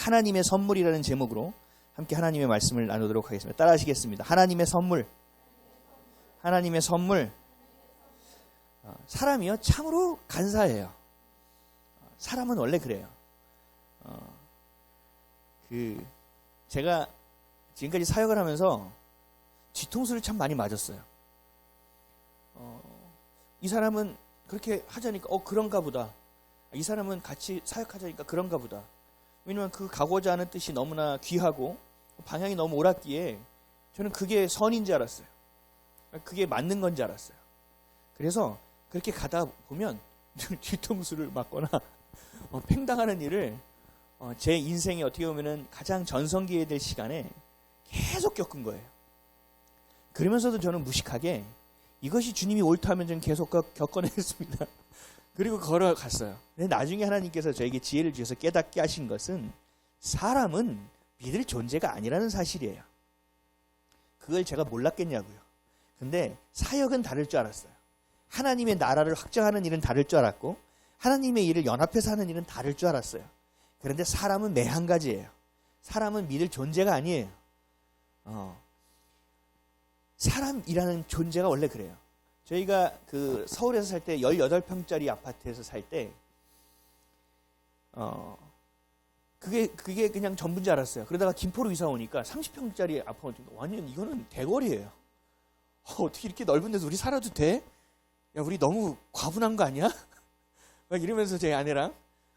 하나님의 선물이라는 제목으로 함께 하나님의 말씀을 나누도록 하겠습니다. 따라 하시겠습니다. 하나님의 선물. 하나님의 선물. 사람이요 참으로 간사해요. 사람은 원래 그래요. 제가 지금까지 사역을 하면서 뒤통수를 참 많이 맞았어요. 이 사람은 그렇게 하자니까 그런가 보다. 이 사람은 같이 사역하자니까 그런가 보다. 왜냐면 그 가고자 하는 뜻이 너무나 귀하고 방향이 너무 옳았기에 저는 그게 선인 줄 알았어요. 그게 맞는 건지 알았어요. 그래서 그렇게 가다 보면 뒤통수를 맞거나 팽당하는 일을 제 인생에 어떻게 보면은 가장 전성기에 될 시간에 계속 겪은 거예요. 그러면서도 저는 무식하게 이것이 주님이 옳다면 저는 계속 겪어내겠습니다. 그리고 걸어갔어요. 근데 나중에 하나님께서 저에게 지혜를 주셔서 깨닫게 하신 것은 사람은 믿을 존재가 아니라는 사실이에요. 그걸 제가 몰랐겠냐고요. 근데 사역은 다를 줄 알았어요. 하나님의 나라를 확장하는 일은 다를 줄 알았고 하나님의 일을 연합해서 하는 일은 다를 줄 알았어요. 그런데 사람은 매 한 가지예요. 사람은 믿을 존재가 아니에요. 사람이라는 존재가 원래 그래요. 저희가 서울에서 살 때 18평짜리 아파트에서 살 때 그게 그냥 전부인 줄 알았어요. 그러다가 김포로 이사 오니까 30평짜리 아파트 완전 이거는 대거리예요. 어떻게 이렇게 넓은 데서 우리 살아도 돼? 야, 우리 너무 과분한 거 아니야? 막 이러면서 제 아내랑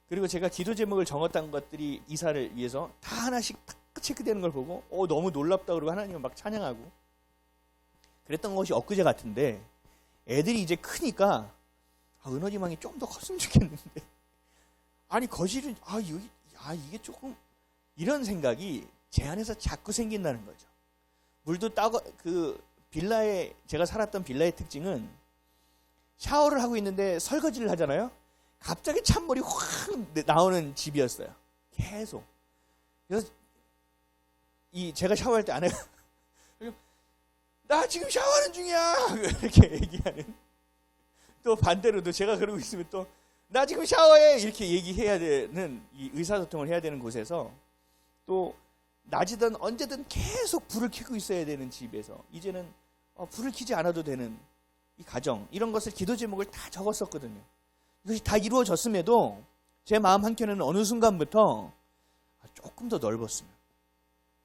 그리고 제가 기도 제목을 정했던 것들이 이사를 위해서 다 하나씩 딱 체크되는 걸 보고 너무 놀랍다 그러고 하나님을 막 찬양하고 그랬던 것이 엊그제 같은데 애들이 이제 크니까 은어리망이 좀 더 컸으면 좋겠는데 아니 거실은 이게 조금 이런 생각이 제 안에서 자꾸 생긴다는 거죠. 물도 빌라에 제가 살았던 빌라의 특징은 샤워를 하고 있는데 설거지를 하잖아요. 갑자기 찬물이 확 나오는 집이었어요. 계속. 그래서 제가 샤워할 때 아내가 나 지금 샤워하는 중이야 이렇게 얘기하는. 또 반대로도 제가 그러고 있으면 또 나 지금 샤워해 이렇게 얘기해야 되는 이 의사소통을 해야 되는 곳에서 또 낮이든 언제든 계속 불을 켜고 있어야 되는 집에서 이제는 불을 켜지 않아도 되는 이 가정 이런 것을 기도 제목을 다 적었었거든요. 이것이 다 이루어졌음에도 제 마음 한켠에는 어느 순간부터 조금 더 넓었으면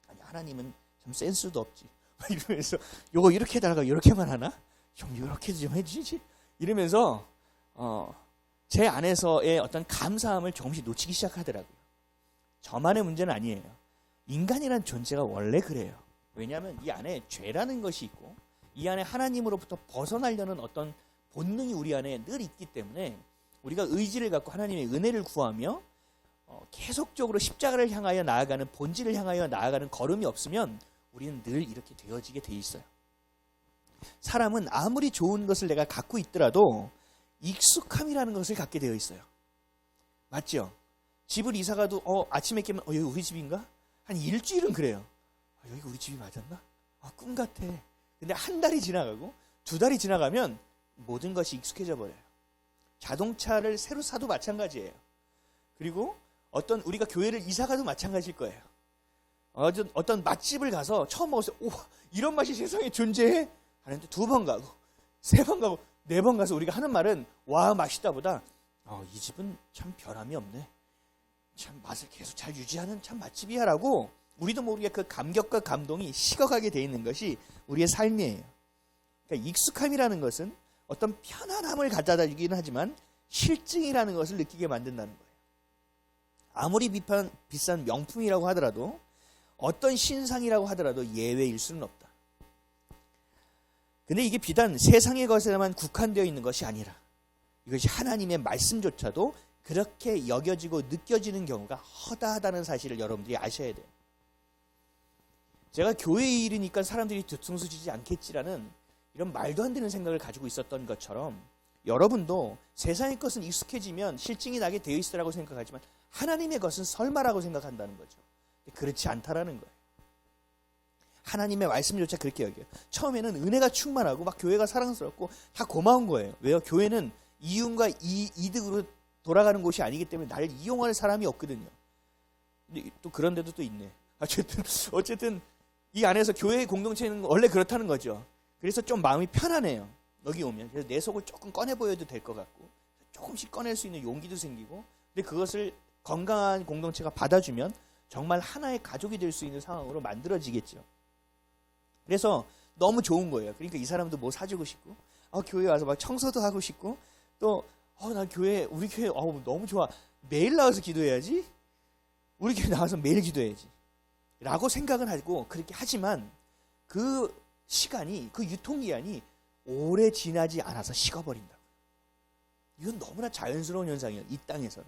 아니 하나님은 참 센스도 없지 이러면서 요거 이렇게 해달라고 이렇게만 하나? 좀 이렇게 좀 해주지? 이러면서 제 안에서의 어떤 감사함을 조금씩 놓치기 시작하더라고요. 저만의 문제는 아니에요. 인간이란 존재가 원래 그래요. 왜냐하면 이 안에 죄라는 것이 있고 이 안에 하나님으로부터 벗어나려는 어떤 본능이 우리 안에 늘 있기 때문에 우리가 의지를 갖고 하나님의 은혜를 구하며 계속적으로 십자가를 향하여 나아가는 본질을 향하여 나아가는 걸음이 없으면 우리는 늘 이렇게 되어지게 돼 있어요. 사람은 아무리 좋은 것을 내가 갖고 있더라도 익숙함이라는 것을 갖게 되어 있어요. 맞죠? 집을 이사가도 아침에 깨면 여기 우리 집인가? 한 일주일은 그래요. 여기 우리 집이 맞았나? 꿈 같아. 근데 한 달이 지나가고 두 달이 지나가면 모든 것이 익숙해져 버려요. 자동차를 새로 사도 마찬가지예요. 그리고 우리가 교회를 이사가도 마찬가지일 거예요. 어떤 맛집을 가서 처음 먹었을 때 이런 맛이 세상에 존재해? 하는데 2번 가고 3번 가고 4번 가서 우리가 하는 말은 와 맛있다 보다 이 집은 참 변함이 없네. 참 맛을 계속 잘 유지하는 참 맛집이야 라고 우리도 모르게 그 감격과 감동이 식어가게 돼 있는 것이 우리의 삶이에요. 그러니까 익숙함이라는 것은 어떤 편안함을 갖다 주기는 하지만 실증이라는 것을 느끼게 만든다는 거예요. 아무리 비싼 명품이라고 하더라도 어떤 신상이라고 하더라도 예외일 수는 없다. 근데 이게 비단 세상의 것에만 국한되어 있는 것이 아니라 이것이 하나님의 말씀조차도 그렇게 여겨지고 느껴지는 경우가 허다하다는 사실을 여러분들이 아셔야 돼요. 제가 교회의 일이니까 사람들이 뒤통수 치지 않겠지라는 이런 말도 안 되는 생각을 가지고 있었던 것처럼 여러분도 세상의 것은 익숙해지면 실증이 나게 되어 있으라고 생각하지만 하나님의 것은 설마라고 생각한다는 거죠. 그렇지 않다라는 거예요. 하나님의 말씀조차 그렇게 여겨요. 처음에는 은혜가 충만하고 막 교회가 사랑스럽고 다 고마운 거예요. 왜요? 교회는 이윤과 이득으로 돌아가는 곳이 아니기 때문에 나를 이용할 사람이 없거든요. 근데 또 그런 데도 또 있네. 어쨌든 이 안에서 교회의 공동체는 원래 그렇다는 거죠. 그래서 좀 마음이 편안해요. 여기 오면. 그래서 내 속을 조금 꺼내 보여도 될 것 같고 조금씩 꺼낼 수 있는 용기도 생기고, 근데 그것을 건강한 공동체가 받아주면 정말 하나의 가족이 될 수 있는 상황으로 만들어지겠죠. 그래서 너무 좋은 거예요. 그러니까 이 사람도 뭐 사주고 싶고, 교회 와서 막 청소도 하고 싶고, 또 나 교회, 우리 교회 너무 좋아. 매일 나와서 기도해야지. 우리 교회 나와서 매일 기도해야지. 라고 생각은 하고 그렇게 하지만 그 시간이, 그 유통기한이 오래 지나지 않아서 식어버린다. 이건 너무나 자연스러운 현상이에요. 이 땅에서는.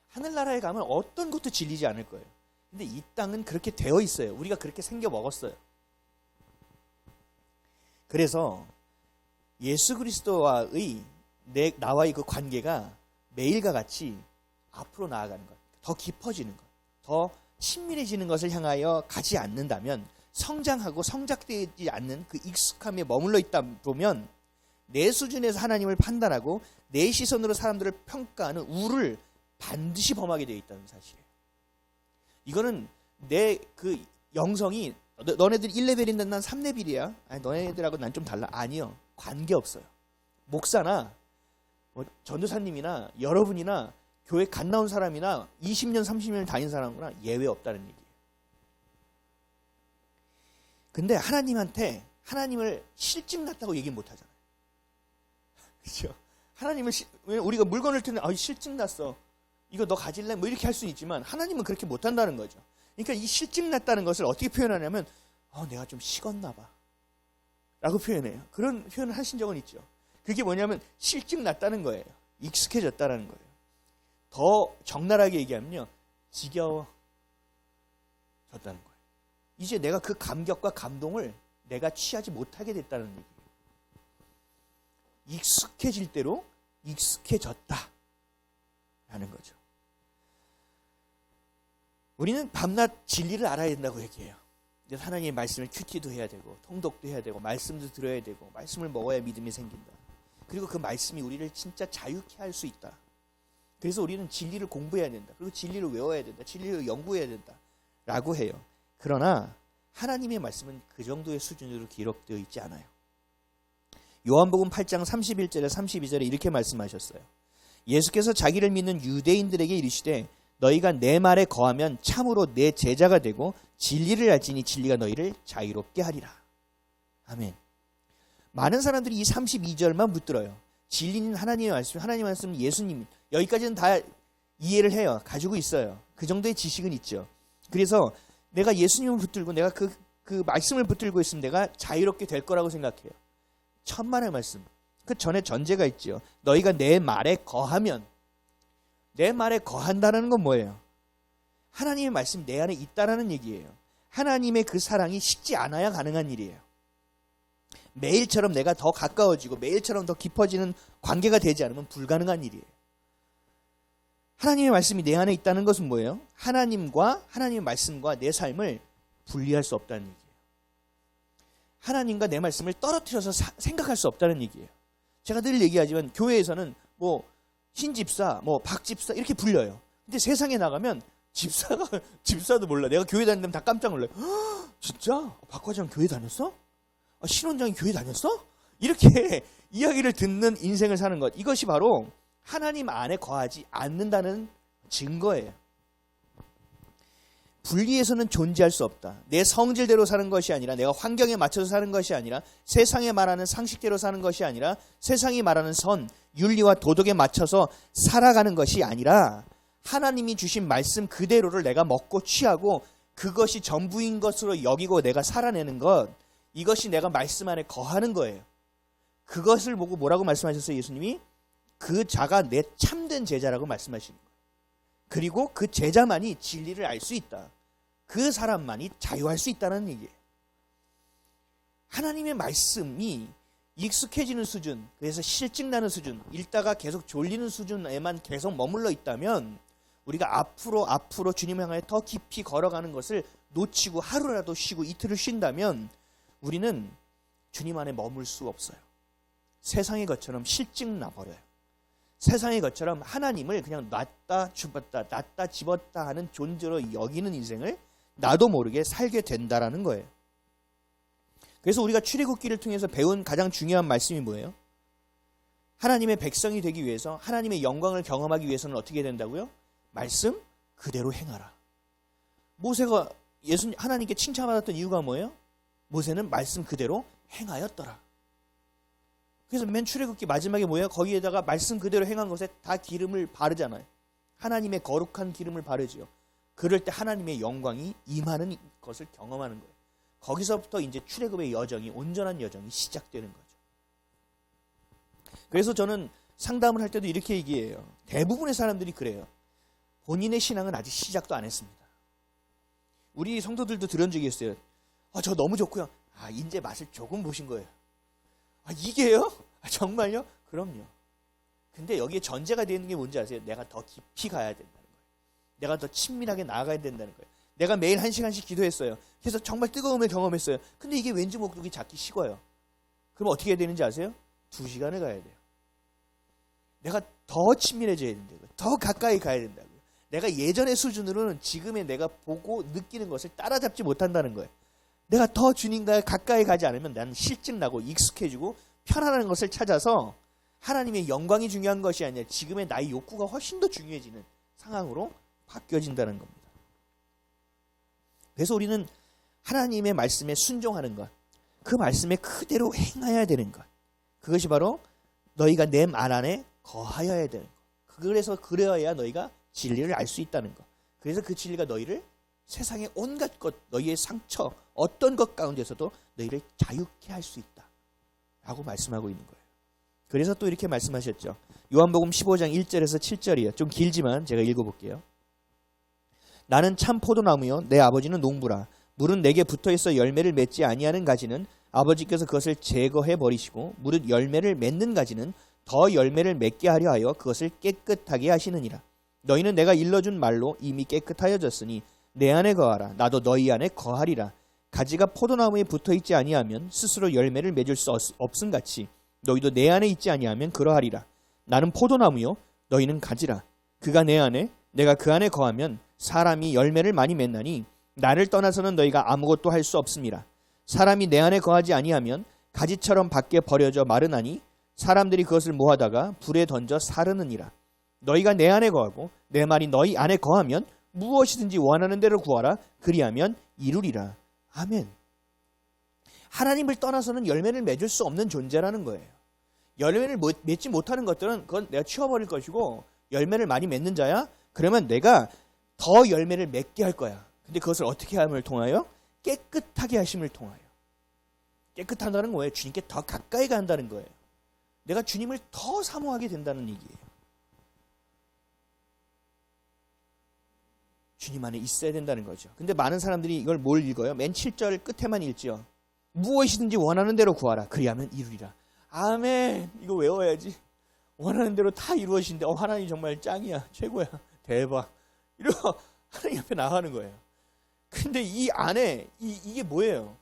하늘나라에 가면 어떤 것도 질리지 않을 거예요. 근데 이 땅은 그렇게 되어 있어요. 우리가 그렇게 생겨 먹었어요. 그래서 예수 그리스도와의 나와의 그 관계가 매일과 같이 앞으로 나아가는 것, 더 깊어지는 것, 더 친밀해지는 것을 향하여 가지 않는다면, 성장하고 성장되지 않는 그 익숙함에 머물러 있다 보면 내 수준에서 하나님을 판단하고 내 시선으로 사람들을 평가하는 우를 반드시 범하게 되어 있다는 사실이에요. 이거는 내 그 영성이, 너네들 1레벨인데 난 3레벨이야. 아니, 너네들하고 난 좀 달라. 아니요. 관계없어요. 목사나 전도사님이나 여러분이나 교회 갓 나온 사람이나 20년 30년을 다닌 사람이나 예외 없다는 얘기예요. 근데 하나님한테 하나님을 실증 났다고 얘기 못 하잖아요. 그렇죠? 하나님을 우리가 물건을 트는 실증 났어. 이거 너 가질래? 뭐 이렇게 할 수는 있지만 하나님은 그렇게 못 한다는 거죠. 그러니까 이 실증 났다는 것을 어떻게 표현하냐면 내가 좀 식었나 봐. 라고 표현해요. 그런 표현을 하신 적은 있죠. 그게 뭐냐면 실증 났다는 거예요. 익숙해졌다는 거예요. 더 적나라하게 얘기하면요, 지겨워졌다는 거예요. 이제 내가 그 감격과 감동을 내가 취하지 못하게 됐다는 얘기예요. 익숙해질 대로 익숙해졌다 라는 거죠. 우리는 밤낮 진리를 알아야 된다고 얘기해요. 하나님의 말씀을 큐티도 해야 되고 통독도 해야 되고 말씀도 들어야 되고 말씀을 먹어야 믿음이 생긴다. 그리고 그 말씀이 우리를 진짜 자유케 할 수 있다. 그래서 우리는 진리를 공부해야 된다. 그리고 진리를 외워야 된다. 진리를 연구해야 된다. 라고 해요. 그러나 하나님의 말씀은 그 정도의 수준으로 기록되어 있지 않아요. 요한복음 8장 31절에 32절에 이렇게 말씀하셨어요. 예수께서 자기를 믿는 유대인들에게 이르시되 너희가 내 말에 거하면 참으로 내 제자가 되고 진리를 알지니 진리가 너희를 자유롭게 하리라. 아멘. 많은 사람들이 이 32절만 붙들어요. 진리는 하나님의 말씀, 하나님의 말씀은 예수님. 여기까지는 다 이해를 해요. 가지고 있어요. 그 정도의 지식은 있죠. 그래서 내가 예수님을 붙들고 내가 그 말씀을 붙들고 있으면 내가 자유롭게 될 거라고 생각해요. 천만의 말씀. 그 전에 전제가 있죠. 너희가 내 말에 거하면. 내 말에 거한다는 건 뭐예요? 하나님의 말씀이 내 안에 있다라는 얘기예요. 하나님의 그 사랑이 식지 않아야 가능한 일이에요. 매일처럼 내가 더 가까워지고 매일처럼 더 깊어지는 관계가 되지 않으면 불가능한 일이에요. 하나님의 말씀이 내 안에 있다는 것은 뭐예요? 하나님과 하나님의 말씀과 내 삶을 분리할 수 없다는 얘기예요. 하나님과 내 말씀을 떨어뜨려서 생각할 수 없다는 얘기예요. 제가 늘 얘기하지만 교회에서는 신집사, 박집사 이렇게 불려요. 근데 세상에 나가면 집사도 몰라. 내가 교회 다니면 다 깜짝 놀라요. 진짜? 박 과장 교회 다녔어? 신원장이 교회 다녔어? 이렇게 이야기를 듣는 인생을 사는 것. 이것이 바로 하나님 안에 거하지 않는다는 증거예요. 분리해서는 존재할 수 없다. 내 성질대로 사는 것이 아니라, 내가 환경에 맞춰서 사는 것이 아니라, 세상에 말하는 상식대로 사는 것이 아니라, 세상이 말하는 선, 윤리와 도덕에 맞춰서 살아가는 것이 아니라, 하나님이 주신 말씀 그대로를 내가 먹고 취하고 그것이 전부인 것으로 여기고 내가 살아내는 것, 이것이 내가 말씀 안에 거하는 거예요. 그것을 보고 뭐라고 말씀하셨어요? 예수님이 그 자가 내 참된 제자라고 말씀하시는 거예요. 그리고 그 제자만이 진리를 알 수 있다. 그 사람만이 자유할 수 있다는 얘기예요. 하나님의 말씀이 익숙해지는 수준, 그래서 실증나는 수준, 읽다가 계속 졸리는 수준에만 계속 머물러 있다면 우리가 앞으로 주님 향해 더 깊이 걸어가는 것을 놓치고 하루라도 쉬고 이틀을 쉰다면 우리는 주님 안에 머물 수 없어요. 세상의 것처럼 실증 나버려요. 세상의 것처럼 하나님을 그냥 놨다 집었다 놨다 집었다 하는 존재로 여기는 인생을 나도 모르게 살게 된다라는 거예요. 그래서 우리가 출애굽기를 통해서 배운 가장 중요한 말씀이 뭐예요? 하나님의 백성이 되기 위해서, 하나님의 영광을 경험하기 위해서는 어떻게 된다고요? 말씀 그대로 행하라. 모세가 하나님께 칭찬받았던 이유가 뭐예요? 모세는 말씀 그대로 행하였더라. 그래서 맨 출애굽기 마지막에 뭐예요? 거기에다가 말씀 그대로 행한 것에 다 기름을 바르잖아요. 하나님의 거룩한 기름을 바르지요. 그럴 때 하나님의 영광이 임하는 것을 경험하는 거예요. 거기서부터 이제 출애굽의 여정이, 온전한 여정이 시작되는 거죠. 그래서 저는 상담을 할 때도 이렇게 얘기해요. 대부분의 사람들이 그래요. 본인의 신앙은 아직 시작도 안 했습니다. 우리 성도들도 들은 적이 있어요. 저 너무 좋고요. 이제 맛을 조금 보신 거예요. 이게요? 정말요? 그럼요. 근데 여기에 전제가 되는 게 뭔지 아세요? 내가 더 깊이 가야 된다는 거예요. 내가 더 친밀하게 나아가야 된다는 거예요. 내가 매일 1시간씩 기도했어요. 그래서 정말 뜨거움을 경험했어요. 근데 이게 왠지 목록이 작기 식어요. 그럼 어떻게 해야 되는지 아세요? 2시간을 가야 돼요. 내가 더 친밀해져야 된다고요. 더 가까이 가야 된다고요. 내가 예전의 수준으로는 지금의 내가 보고 느끼는 것을 따라잡지 못한다는 거예요. 내가 더 주님과 가까이 가지 않으면 나는 실증나고 익숙해지고 편안한 것을 찾아서 하나님의 영광이 중요한 것이 아니라 지금의 나의 욕구가 훨씬 더 중요해지는 상황으로 바뀌어진다는 겁니다. 그래서 우리는 하나님의 말씀에 순종하는 것, 그 말씀에 그대로 행해야 되는 것, 그것이 바로 너희가 내 말 안에 거하여야 되는 것. 그래서 그래야 너희가 진리를 알 수 있다는 것. 그래서 그 진리가 너희를 세상의 온갖 것, 너희의 상처, 어떤 것 가운데서도 너희를 자유케 할 수 있다 라고 말씀하고 있는 거예요. 그래서 또 이렇게 말씀하셨죠. 요한복음 15장 1절에서 7절이에요. 좀 길지만 제가 읽어볼게요. 나는 참 포도나무요 내 아버지는 농부라. 물은 내게 붙어있어 열매를 맺지 아니하는 가지는 아버지께서 그것을 제거해 버리시고 무릇 열매를 맺는 가지는 더 열매를 맺게 하려 하여 그것을 깨끗하게 하시느니라. 너희는 내가 일러준 말로 이미 깨끗하여졌으니 내 안에 거하라. 나도 너희 안에 거하리라. 가지가 포도나무에 붙어있지 아니하면 스스로 열매를 맺을 수 없음같이 너희도 내 안에 있지 아니하면 그러하리라. 나는 포도나무요 너희는 가지라. 그가 내 안에 내가 그 안에 거하면 사람이 열매를 많이 맺나니 나를 떠나서는 너희가 아무것도 할 수 없음이라. 사람이 내 안에 거하지 아니하면 가지처럼 밖에 버려져 마르나니 사람들이 그것을 모아다가 불에 던져 사르느니라. 너희가 내 안에 거하고 내 말이 너희 안에 거하면 무엇이든지 원하는 대로 구하라. 그리하면 이루리라. 아멘. 하나님을 떠나서는 열매를 맺을 수 없는 존재라는 거예요. 열매를 맺지 못하는 것들은 그건 내가 치워버릴 것이고, 열매를 많이 맺는 자야? 그러면 내가 더 열매를 맺게 할 거야. 근데 그것을 어떻게 함을 통하여? 깨끗하게 하심을 통하여. 깨끗하다는 거예요. 주님께 더 가까이 간다는 거예요. 내가 주님을 더 사모하게 된다는 얘기예요. 주님 안에 있어야 된다는 거죠. 근데 많은 사람들이 이걸 뭘 읽어요? 맨 7절 끝에만 읽지요. 무엇이든지 원하는 대로 구하라. 그리하면 이루리라. 아멘. 이거 외워야지. 원하는 대로 다 이루어진대. 하나님 정말 짱이야. 최고야. 대박. 이러고 하나님 앞에 나가는 거예요. 근데 이 안에 이게 뭐예요?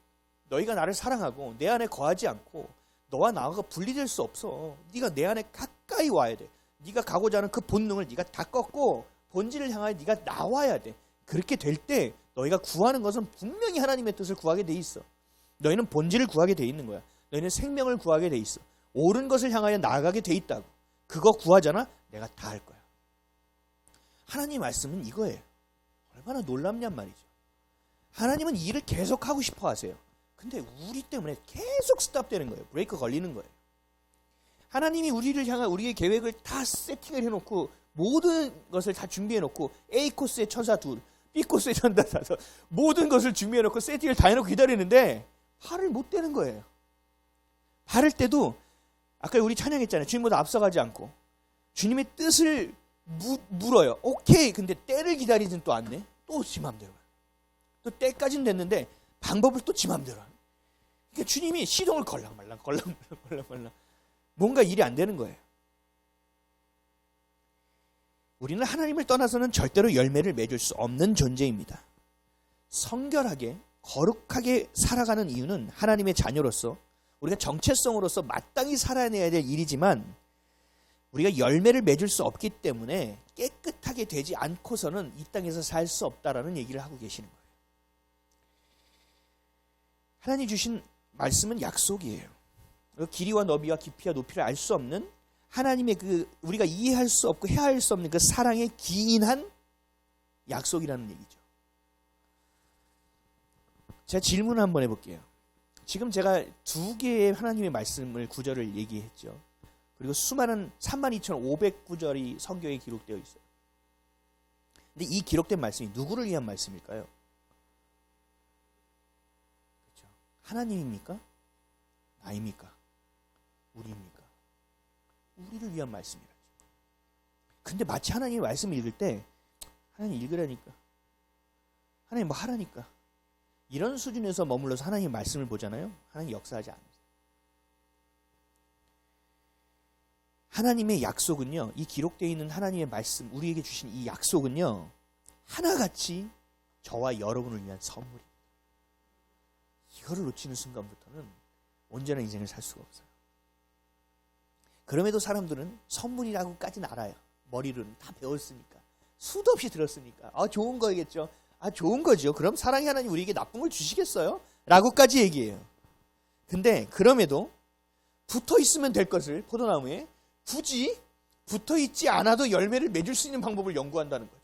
너희가 나를 사랑하고 내 안에 거하지 않고 너와 나가 분리될 수 없어. 네가 내 안에 가까이 와야 돼. 네가 가고자 하는 그 본능을 네가 다 꺾고 본질을 향하여 네가 나와야 돼. 그렇게 될 때 너희가 구하는 것은 분명히 하나님의 뜻을 구하게 돼 있어. 너희는 본질을 구하게 돼 있는 거야. 너희는 생명을 구하게 돼 있어. 옳은 것을 향하여 나아가게 돼 있다고. 그거 구하잖아? 내가 다 할 거야. 하나님 말씀은 이거예요. 얼마나 놀랍냔 말이죠. 하나님은 이 일을 계속 하고 싶어 하세요. 근데 우리 때문에 계속 스탑되는 거예요. 브레이크 걸리는 거예요. 하나님이 우리를 향한 우리의 계획을 다 세팅을 해놓고 모든 것을 다 준비해놓고 A 코스의 천사 둘, B 코스의 천사 다섯 모든 것을 준비해놓고 세팅을 다 해놓고 기다리는데 발을 못 대는 거예요. 바를 때도 아까 우리 찬양했잖아요. 주님보다 앞서가지 않고 주님의 뜻을 물어요. 오케이. 근데 때를 기다리진 또 않네. 또 지 맘대로. 또 때까지는 됐는데 방법을 또 지 맘대로 하네. 그러니까 주님이 시동을 걸랑말랑 뭔가 일이 안 되는 거예요. 우리는 하나님을 떠나서는 절대로 열매를 맺을 수 없는 존재입니다. 성결하게 거룩하게 살아가는 이유는 하나님의 자녀로서 우리가 정체성으로서 마땅히 살아내야 될 일이지만 우리가 열매를 맺을 수 없기 때문에 깨끗하게 되지 않고서는 이 땅에서 살 수 없다라는 얘기를 하고 계시는 거예요. 하나님 주신 말씀은 약속이에요. 길이와 너비와 깊이와 높이를 알 수 없는 하나님의 그 우리가 이해할 수 없고 헤아릴 수 없는 그 사랑의 기인한 약속이라는 얘기죠. 제가 질문을 한번 해볼게요. 지금 제가 두 개의 하나님의 말씀을 구절을 얘기했죠. 그리고 수많은 32,500구절이 성경에 기록되어 있어요. 근데 이 기록된 말씀이 누구를 위한 말씀일까요? 그렇죠. 하나님입니까? 나입니까? 우리입니까? 우리를 위한 말씀이라죠. 근데 마치 하나님의 말씀을 읽을 때 하나님 읽으라니까, 하나님 뭐 하라니까, 이런 수준에서 머물러서 하나님의 말씀을 보잖아요. 하나님 역사하지 않아요. 하나님의 약속은요, 이 기록되어 있는 하나님의 말씀, 우리에게 주신 이 약속은요, 하나같이 저와 여러분을 위한 선물입니다. 이거를 놓치는 순간부터는 온전한 인생을 살 수가 없어요. 그럼에도 사람들은 선물이라고까지는 알아요. 머리로는 다 배웠으니까, 수도 없이 들었으니까, 좋은 거겠죠. 좋은 거죠. 그럼 사랑의 하나님 우리에게 나쁜 걸 주시겠어요? 라고까지 얘기해요. 근데 그럼에도 붙어 있으면 될 것을 포도나무에 굳이 붙어 있지 않아도 열매를 맺을 수 있는 방법을 연구한다는 거죠.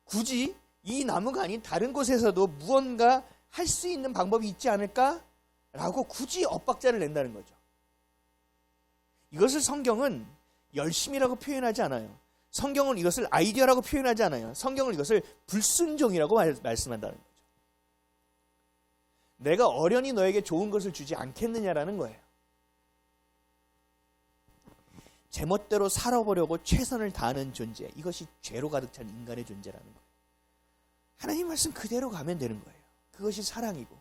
굳이 이 나무가 아닌 다른 곳에서도 무언가 할 수 있는 방법이 있지 않을까라고 굳이 엇박자를 낸다는 거죠. 이것을 성경은 열심이라고 표현하지 않아요. 성경은 이것을 아이디어라고 표현하지 않아요. 성경은 이것을 불순종이라고 말씀한다는 거죠. 내가 어련히 너에게 좋은 것을 주지 않겠느냐라는 거예요. 제멋대로 살아보려고 최선을 다하는 존재, 이것이 죄로 가득 찬 인간의 존재라는 거예요. 하나님 말씀 그대로 가면 되는 거예요. 그것이 사랑이고,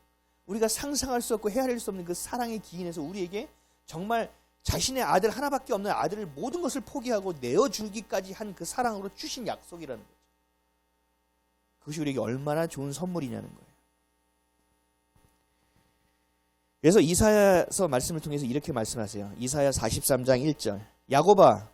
우리가 상상할 수 없고 헤아릴 수 없는 그 사랑의 기인에서 우리에게 정말 자신의 아들 하나밖에 없는 아들을 모든 것을 포기하고 내어주기까지 한 그 사랑으로 주신 약속이라는 거죠. 그것이 우리에게 얼마나 좋은 선물이냐는 거예요. 그래서 이사야서 말씀을 통해서 이렇게 말씀하세요. 이사야 43장 1절. 야곱아,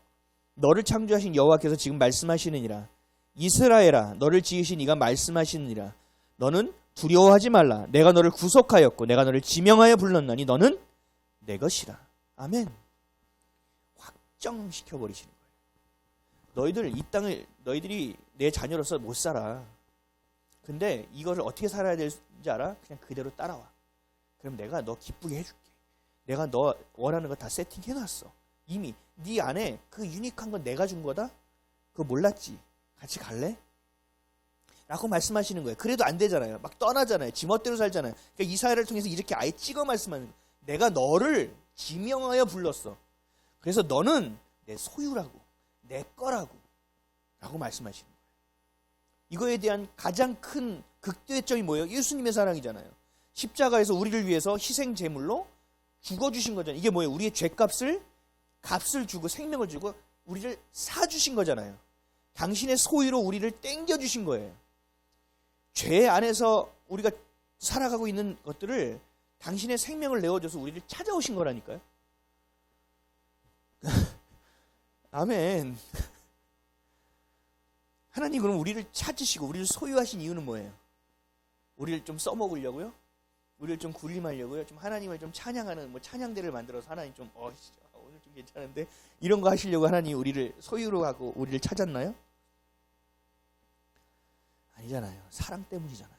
너를 창조하신 여호와께서 지금 말씀하시느니라. 이스라엘아, 너를 지으신 이가 말씀하시느니라. 너는 두려워하지 말라. 내가 너를 구속하였고 내가 너를 지명하여 불렀나니 너는 내 것이라. 아멘. 확정시켜버리시는 거예요. 너희들 이 땅을 너희들이 내 자녀로서 못 살아. 근데 이거를 어떻게 살아야 될지 알아? 그냥 그대로 따라와. 그럼 내가 너 기쁘게 해줄게. 내가 너 원하는 거 다 세팅해놨어. 이미 네 안에 그 유니크한 건 내가 준 거다? 그거 몰랐지? 같이 갈래? 라고 말씀하시는 거예요. 그래도 안 되잖아요. 막 떠나잖아요. 지멋대로 살잖아요. 그러니까 이사야를 통해서 이렇게 아예 찍어 말씀하는 거예요. 내가 너를 지명하여 불렀어. 그래서 너는 내 소유라고, 내 거라고 라고 말씀하시는 거예요. 이거에 대한 가장 큰 극대점이 뭐예요? 예수님의 사랑이잖아요. 십자가에서 우리를 위해서 희생 제물로 죽어주신 거잖아요. 이게 뭐예요? 우리의 죄값을 주고 생명을 주고 우리를 사주신 거잖아요. 당신의 소유로 우리를 땡겨주신 거예요. 죄 안에서 우리가 살아가고 있는 것들을 당신의 생명을 내어줘서 우리를 찾아오신 거라니까요. 아멘. 하나님 그럼 우리를 찾으시고 우리를 소유하신 이유는 뭐예요? 우리를 좀 써먹으려고요? 우리를 좀 군림하려고요? 좀 하나님을 좀 찬양하는 찬양대를 만들어서 하나님 좀 오늘 좀 괜찮은데 이런 거 하시려고 하나님 우리를 소유로 하고 우리를 찾았나요? 아니잖아요. 사랑 때문이잖아요.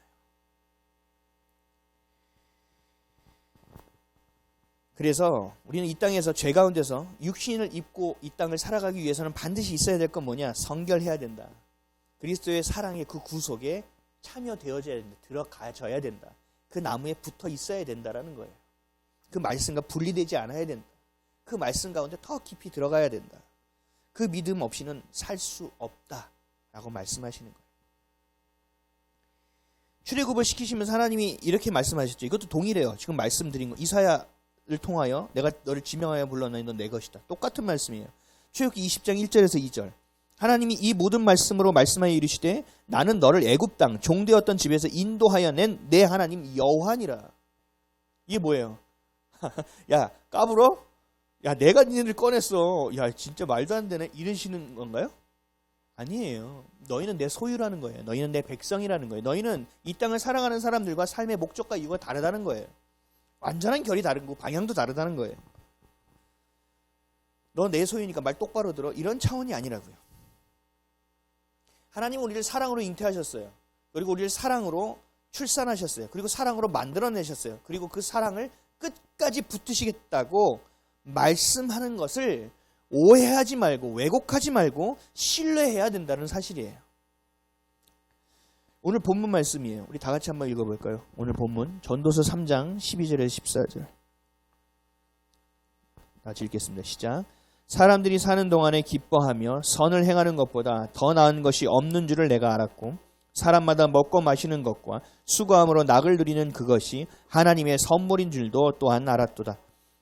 그래서 우리는 이 땅에서 죄 가운데서 육신을 입고 이 땅을 살아가기 위해서는 반드시 있어야 될 건 뭐냐? 성결해야 된다. 그리스도의 사랑의 그 구속에 참여되어져야 된다. 들어가져야 된다. 그 나무에 붙어 있어야 된다라는 거예요. 그 말씀과 분리되지 않아야 된다. 그 말씀 가운데 더 깊이 들어가야 된다. 그 믿음 없이는 살 수 없다라고 말씀하시는 거예요. 출애굽을 시키시면서 하나님이 이렇게 말씀하셨죠. 이것도 동일해요. 지금 말씀드린 거. 이사야를 통하여 내가 너를 지명하여 불렀나니 넌 내 것이다. 똑같은 말씀이에요. 출애굽기 20장 1절에서 2절. 하나님이 이 모든 말씀으로 말씀하여 이르시되 나는 너를 애굽 땅 종되었던 집에서 인도하여 낸 내 하나님 여호와니라. 이게 뭐예요? 야 까불어? 야, 내가 니네를 꺼냈어. 야, 진짜 말도 안 되네. 이러시는 건가요? 아니에요. 너희는 내 소유라는 거예요. 너희는 내 백성이라는 거예요. 너희는 이 땅을 살아가는 사람들과 삶의 목적과 이유가 다르다는 거예요. 완전한 결이 다른 거, 방향도 다르다는 거예요. 너 내 소유니까 말 똑바로 들어. 이런 차원이 아니라고요. 하나님은 우리를 사랑으로 잉태하셨어요. 그리고 우리를 사랑으로 출산하셨어요. 그리고 사랑으로 만들어내셨어요. 그리고 그 사랑을 끝까지 붙드시겠다고 말씀하는 것을 오해하지 말고 왜곡하지 말고 신뢰해야 된다는 사실이에요. 오늘 본문 말씀이에요. 우리 다 같이 한번 읽어볼까요? 오늘 본문 전도서 3장 12절에서 14절. 같이 읽겠습니다. 시작. 사람들이 사는 동안에 기뻐하며 선을 행하는 것보다 더 나은 것이 없는 줄을 내가 알았고 사람마다 먹고 마시는 것과 수고함으로 낙을 누리는 그것이 하나님의 선물인 줄도 또한 알았도다.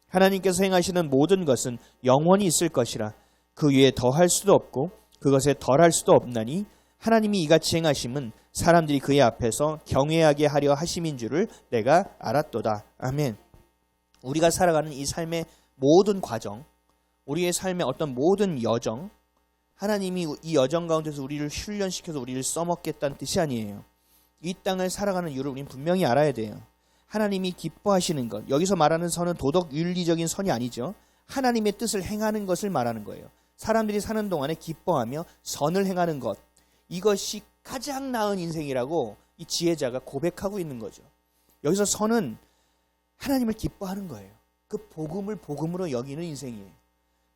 하나님께서 행하시는 모든 것은 영원히 있을 것이라 그 위에 더할 수도 없고 그것에 덜할 수도 없나니 하나님이 이같이 행하심은 사람들이 그의 앞에서 경외하게 하려 하심인 줄을 내가 알았도다. 아멘. 우리가 살아가는 이 삶의 모든 과정, 우리의 삶의 어떤 모든 여정, 하나님이 이 여정 가운데서 우리를 훈련시켜서 우리를 써먹겠다는 뜻이 아니에요. 이 땅을 살아가는 이유를 우리는 분명히 알아야 돼요. 하나님이 기뻐하시는 것, 여기서 말하는 선은 도덕 윤리적인 선이 아니죠. 하나님의 뜻을 행하는 것을 말하는 거예요. 사람들이 사는 동안에 기뻐하며 선을 행하는 것, 이것이 가장 나은 인생이라고 이 지혜자가 고백하고 있는 거죠. 여기서 선은 하나님을 기뻐하는 거예요. 그 복음을 복음으로 여기는 인생이에요.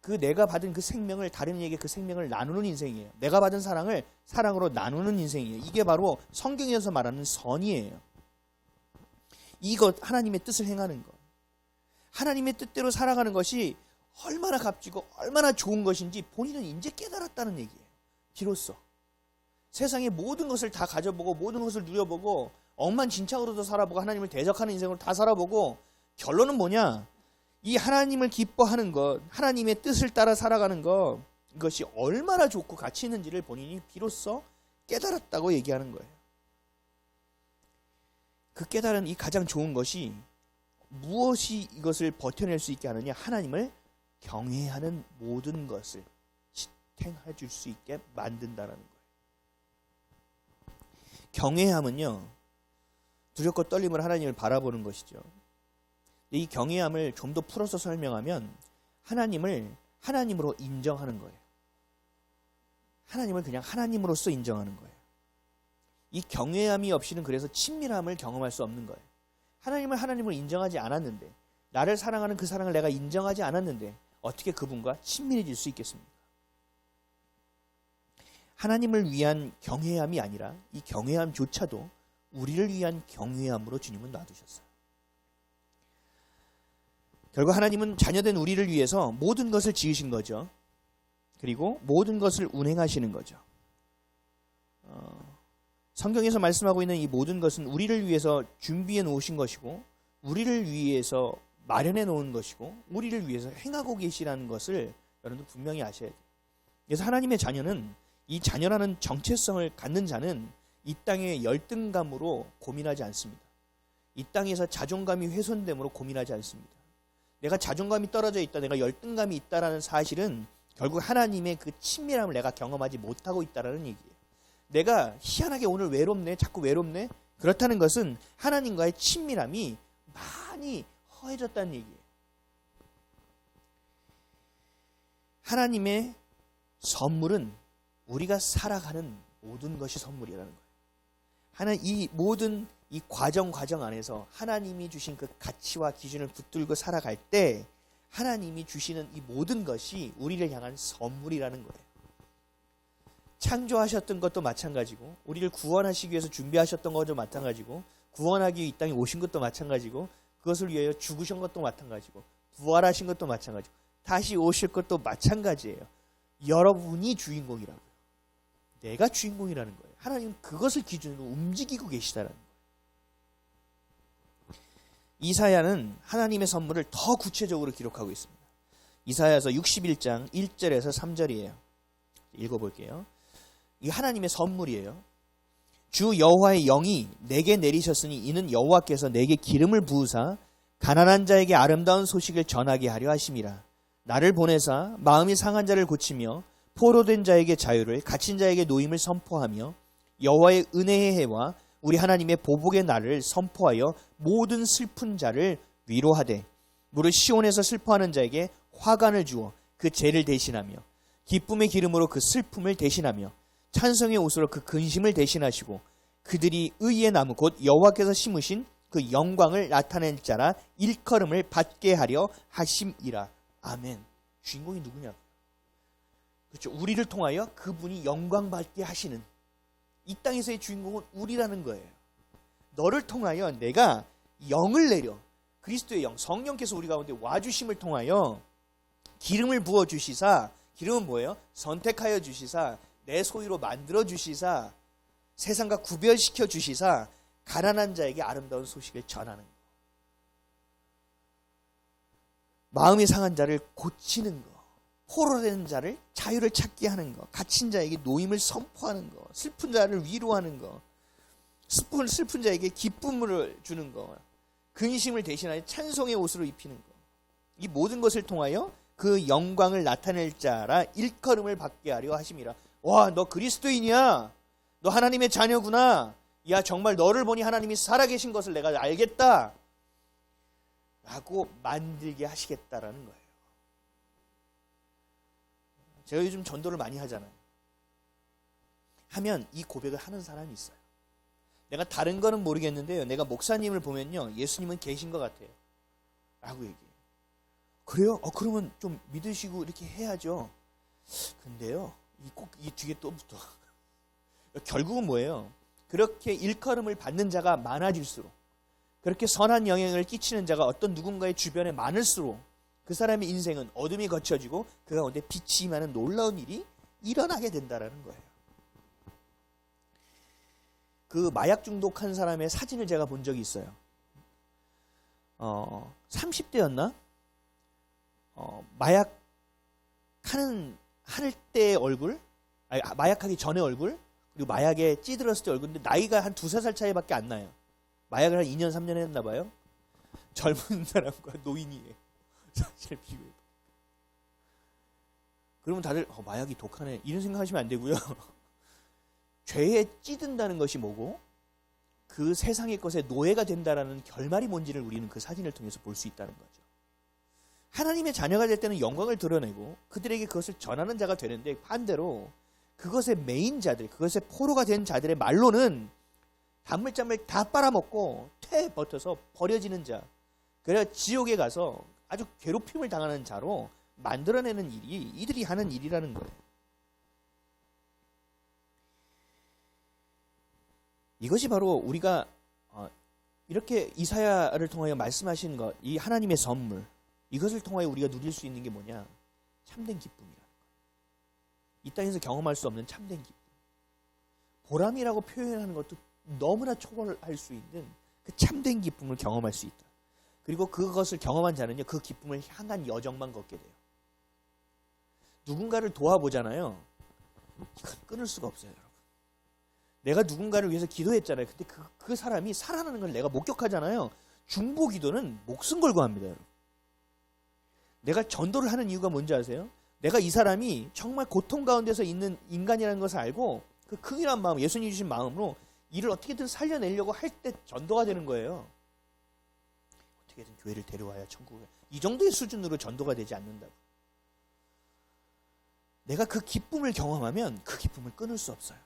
그 내가 받은 그 생명을 다른 이에게 그 생명을 나누는 인생이에요. 내가 받은 사랑을 사랑으로 나누는 인생이에요. 이게 바로 성경에서 말하는 선이에요. 이것, 하나님의 뜻을 행하는 것, 하나님의 뜻대로 살아가는 것이 얼마나 값지고 얼마나 좋은 것인지 본인은 이제 깨달았다는 얘기예요. 비로소 세상의 모든 것을 다 가져보고 모든 것을 누려보고 엉망진창으로도 살아보고 하나님을 대적하는 인생으로 다 살아보고 결론은 뭐냐? 이 하나님을 기뻐하는 것, 하나님의 뜻을 따라 살아가는 것, 이것이 얼마나 좋고 가치 있는지를 본인이 비로소 깨달았다고 얘기하는 거예요. 그 깨달은 이 가장 좋은 것이 무엇이 이것을 버텨낼 수 있게 하느냐? 하나님을 경외하는 모든 것을 지탱해 줄 수 있게 만든다는 거예요. 경외함은요, 두렵고 떨림을 하나님을 바라보는 것이죠. 이 경외함을 좀 더 풀어서 설명하면 하나님을 하나님으로 인정하는 거예요. 하나님을 그냥 하나님으로서 인정하는 거예요. 이 경외함이 없이는 그래서 친밀함을 경험할 수 없는 거예요. 하나님을 하나님으로 인정하지 않았는데, 나를 사랑하는 그 사랑을 내가 인정하지 않았는데 어떻게 그분과 친밀해질 수 있겠습니까? 하나님을 위한 경외함이 아니라 이 경외함조차도 우리를 위한 경외함으로 주님은 놔두셨어요. 결국 하나님은 자녀된 우리를 위해서 모든 것을 지으신 거죠. 그리고 모든 것을 운행하시는 거죠. 성경에서 말씀하고 있는 이 모든 것은 우리를 위해서 준비해 놓으신 것이고 우리를 위해서 마련해 놓은 것이고 우리를 위해서 행하고 계시라는 것을 여러분들 분명히 아셔야 돼요. 그래서 하나님의 자녀는, 이 자녀라는 정체성을 갖는 자는 이 땅의 열등감으로 고민하지 않습니다. 이 땅에서 자존감이 훼손됨으로 고민하지 않습니다. 내가 자존감이 떨어져 있다, 내가 열등감이 있다라는 사실은 결국 하나님의 그 친밀함을 내가 경험하지 못하고 있다라는 얘기예요. 내가 희한하게 오늘 외롭네, 자꾸 외롭네, 그렇다는 것은 하나님과의 친밀함이 많이 허해졌다는 얘기예요. 하나님의 선물은 우리가 살아가는 모든 것이 선물이라는 거예요. 이 모든 이 과정 안에서 하나님이 주신 그 가치와 기준을 붙들고 살아갈 때 하나님이 주시는 이 모든 것이 우리를 향한 선물이라는 거예요. 창조하셨던 것도 마찬가지고, 우리를 구원하시기 위해서 준비하셨던 것도 마찬가지고, 구원하기 위해 이 땅에 오신 것도 마찬가지고, 그것을 위하여 죽으신 것도 마찬가지고, 부활하신 것도 마찬가지고, 다시 오실 것도 마찬가지예요. 여러분이 주인공이라고요. 내가 주인공이라는 거예요. 하나님은 그것을 기준으로 움직이고 계시다라는 거예요. 이사야는 하나님의 선물을 더 구체적으로 기록하고 있습니다. 이사야서 61장 1절에서 3절이에요. 읽어볼게요. 이 하나님의 선물이에요. 주 여호와의 영이 내게 내리셨으니 이는 여호와께서 내게 기름을 부으사 가난한 자에게 아름다운 소식을 전하게 하려 하심이라. 나를 보내사 마음이 상한 자를 고치며 포로된 자에게 자유를, 갇힌 자에게 노임을 선포하며 여호와의 은혜의 해와 우리 하나님의 보복의 날을 선포하여 모든 슬픈 자를 위로하되 무릇 시온에서 슬퍼하는 자에게 화관을 주어 그 죄를 대신하며 기쁨의 기름으로 그 슬픔을 대신하며 찬송의 옷으로 그 근심을 대신하시고 그들이 의의 나무 곧 여호와께서 심으신 그 영광을 나타낼 자라 일컬음을 받게 하려 하심이라. 아멘. 주인공이 누구냐? 그렇죠. 우리를 통하여 그분이 영광 받게 하시는, 이 땅에서의 주인공은 우리라는 거예요. 너를 통하여 내가 영을 내려, 그리스도의 영, 성령께서 우리 가운데 와주심을 통하여 기름을 부어 주시사, 기름은 뭐예요? 선택하여 주시사, 내 소유로 만들어 주시사, 세상과 구별시켜 주시사, 가난한 자에게 아름다운 소식을 전하는 거. 마음이 상한 자를 고치는 거, 포로된 자를 자유를 찾게 하는 거, 갇힌 자에게 노임을 선포하는 거, 슬픈 자를 위로하는 거, 슬픈 자에게 기쁨을 주는 거, 근심을 대신하여 찬송의 옷으로 입히는 거. 이 모든 것을 통하여 그 영광을 나타낼 자라 일컬음을 받게 하려 하심이라. 와, 너 그리스도인이야. 너 하나님의 자녀구나. 야, 정말 너를 보니 하나님이 살아계신 것을 내가 알겠다. 라고 만들게 하시겠다라는 거예요. 제가 요즘 전도를 많이 하잖아요. 하면 이 고백을 하는 사람이 있어요. 내가 다른 거는 모르겠는데요, 내가 목사님을 보면요, 예수님은 계신 것 같아요. 라고 얘기해요. 그래요? 그러면 좀 믿으시고 이렇게 해야죠. 근데요, 이 뒤에 또 붙어. 결국은 뭐예요? 그렇게 일컬음을 받는 자가 많아질수록, 그렇게 선한 영향을 끼치는 자가 어떤 누군가의 주변에 많을수록 그 사람의 인생은 어둠이 거쳐지고 그 가운데 빛이 임하는 놀라운 일이 일어나게 된다는 거예요. 그 마약 중독한 사람의 사진을 제가 본 적이 있어요. 30대였나? 할 때의 얼굴, 마약하기 전의 얼굴, 그리고 마약에 찌들었을 때 얼굴인데 나이가 한 2-3살 차이밖에 안 나요. 마약을 한 2년, 3년 했나 봐요. 젊은 사람과 노인이에요. 사실 비교해. 그러면 다들 마약이 독하네 이런 생각하시면 안 되고요. 죄에 찌든다는 것이 뭐고 그 세상의 것에 노예가 된다라는 결말이 뭔지를 우리는 그 사진을 통해서 볼 수 있다는 거죠. 하나님의 자녀가 될 때는 영광을 드러내고 그들에게 그것을 전하는 자가 되는데, 반대로 그것의 메인 자들, 그것의 포로가 된 자들의 말로는 단물장물 다 빨아먹고 퇴 버텨서 버려지는 자, 그래야 지옥에 가서 아주 괴롭힘을 당하는 자로 만들어내는 일이 이들이 하는 일이라는 거예요. 이것이 바로 우리가 이렇게 이사야를 통하여 말씀하신 것, 이 하나님의 선물, 이것을 통하여 우리가 누릴 수 있는 게 뭐냐? 참된 기쁨이라는 거예요. 이 땅에서 경험할 수 없는 참된 기쁨. 보람이라고 표현하는 것도 너무나 초월할 수 있는 그 참된 기쁨을 경험할 수 있다. 그리고 그것을 경험한 자는요, 그 기쁨을 향한 여정만 걷게 돼요. 누군가를 도와보잖아요. 이건 끊을 수가 없어요, 여러분. 내가 누군가를 위해서 기도했잖아요. 근데 그 사람이 살아나는 걸 내가 목격하잖아요. 중보 기도는 목숨 걸고 합니다, 여러분. 내가 전도를 하는 이유가 뭔지 아세요? 내가 이 사람이 정말 고통 가운데서 있는 인간이라는 것을 알고 그 긍휼한 마음, 예수님이 주신 마음으로 이를 어떻게든 살려내려고 할 때 전도가 되는 거예요. 어떻게든 교회를 데려와야 천국에, 이 정도의 수준으로 전도가 되지 않는다고. 내가 그 기쁨을 경험하면 그 기쁨을 끊을 수 없어요.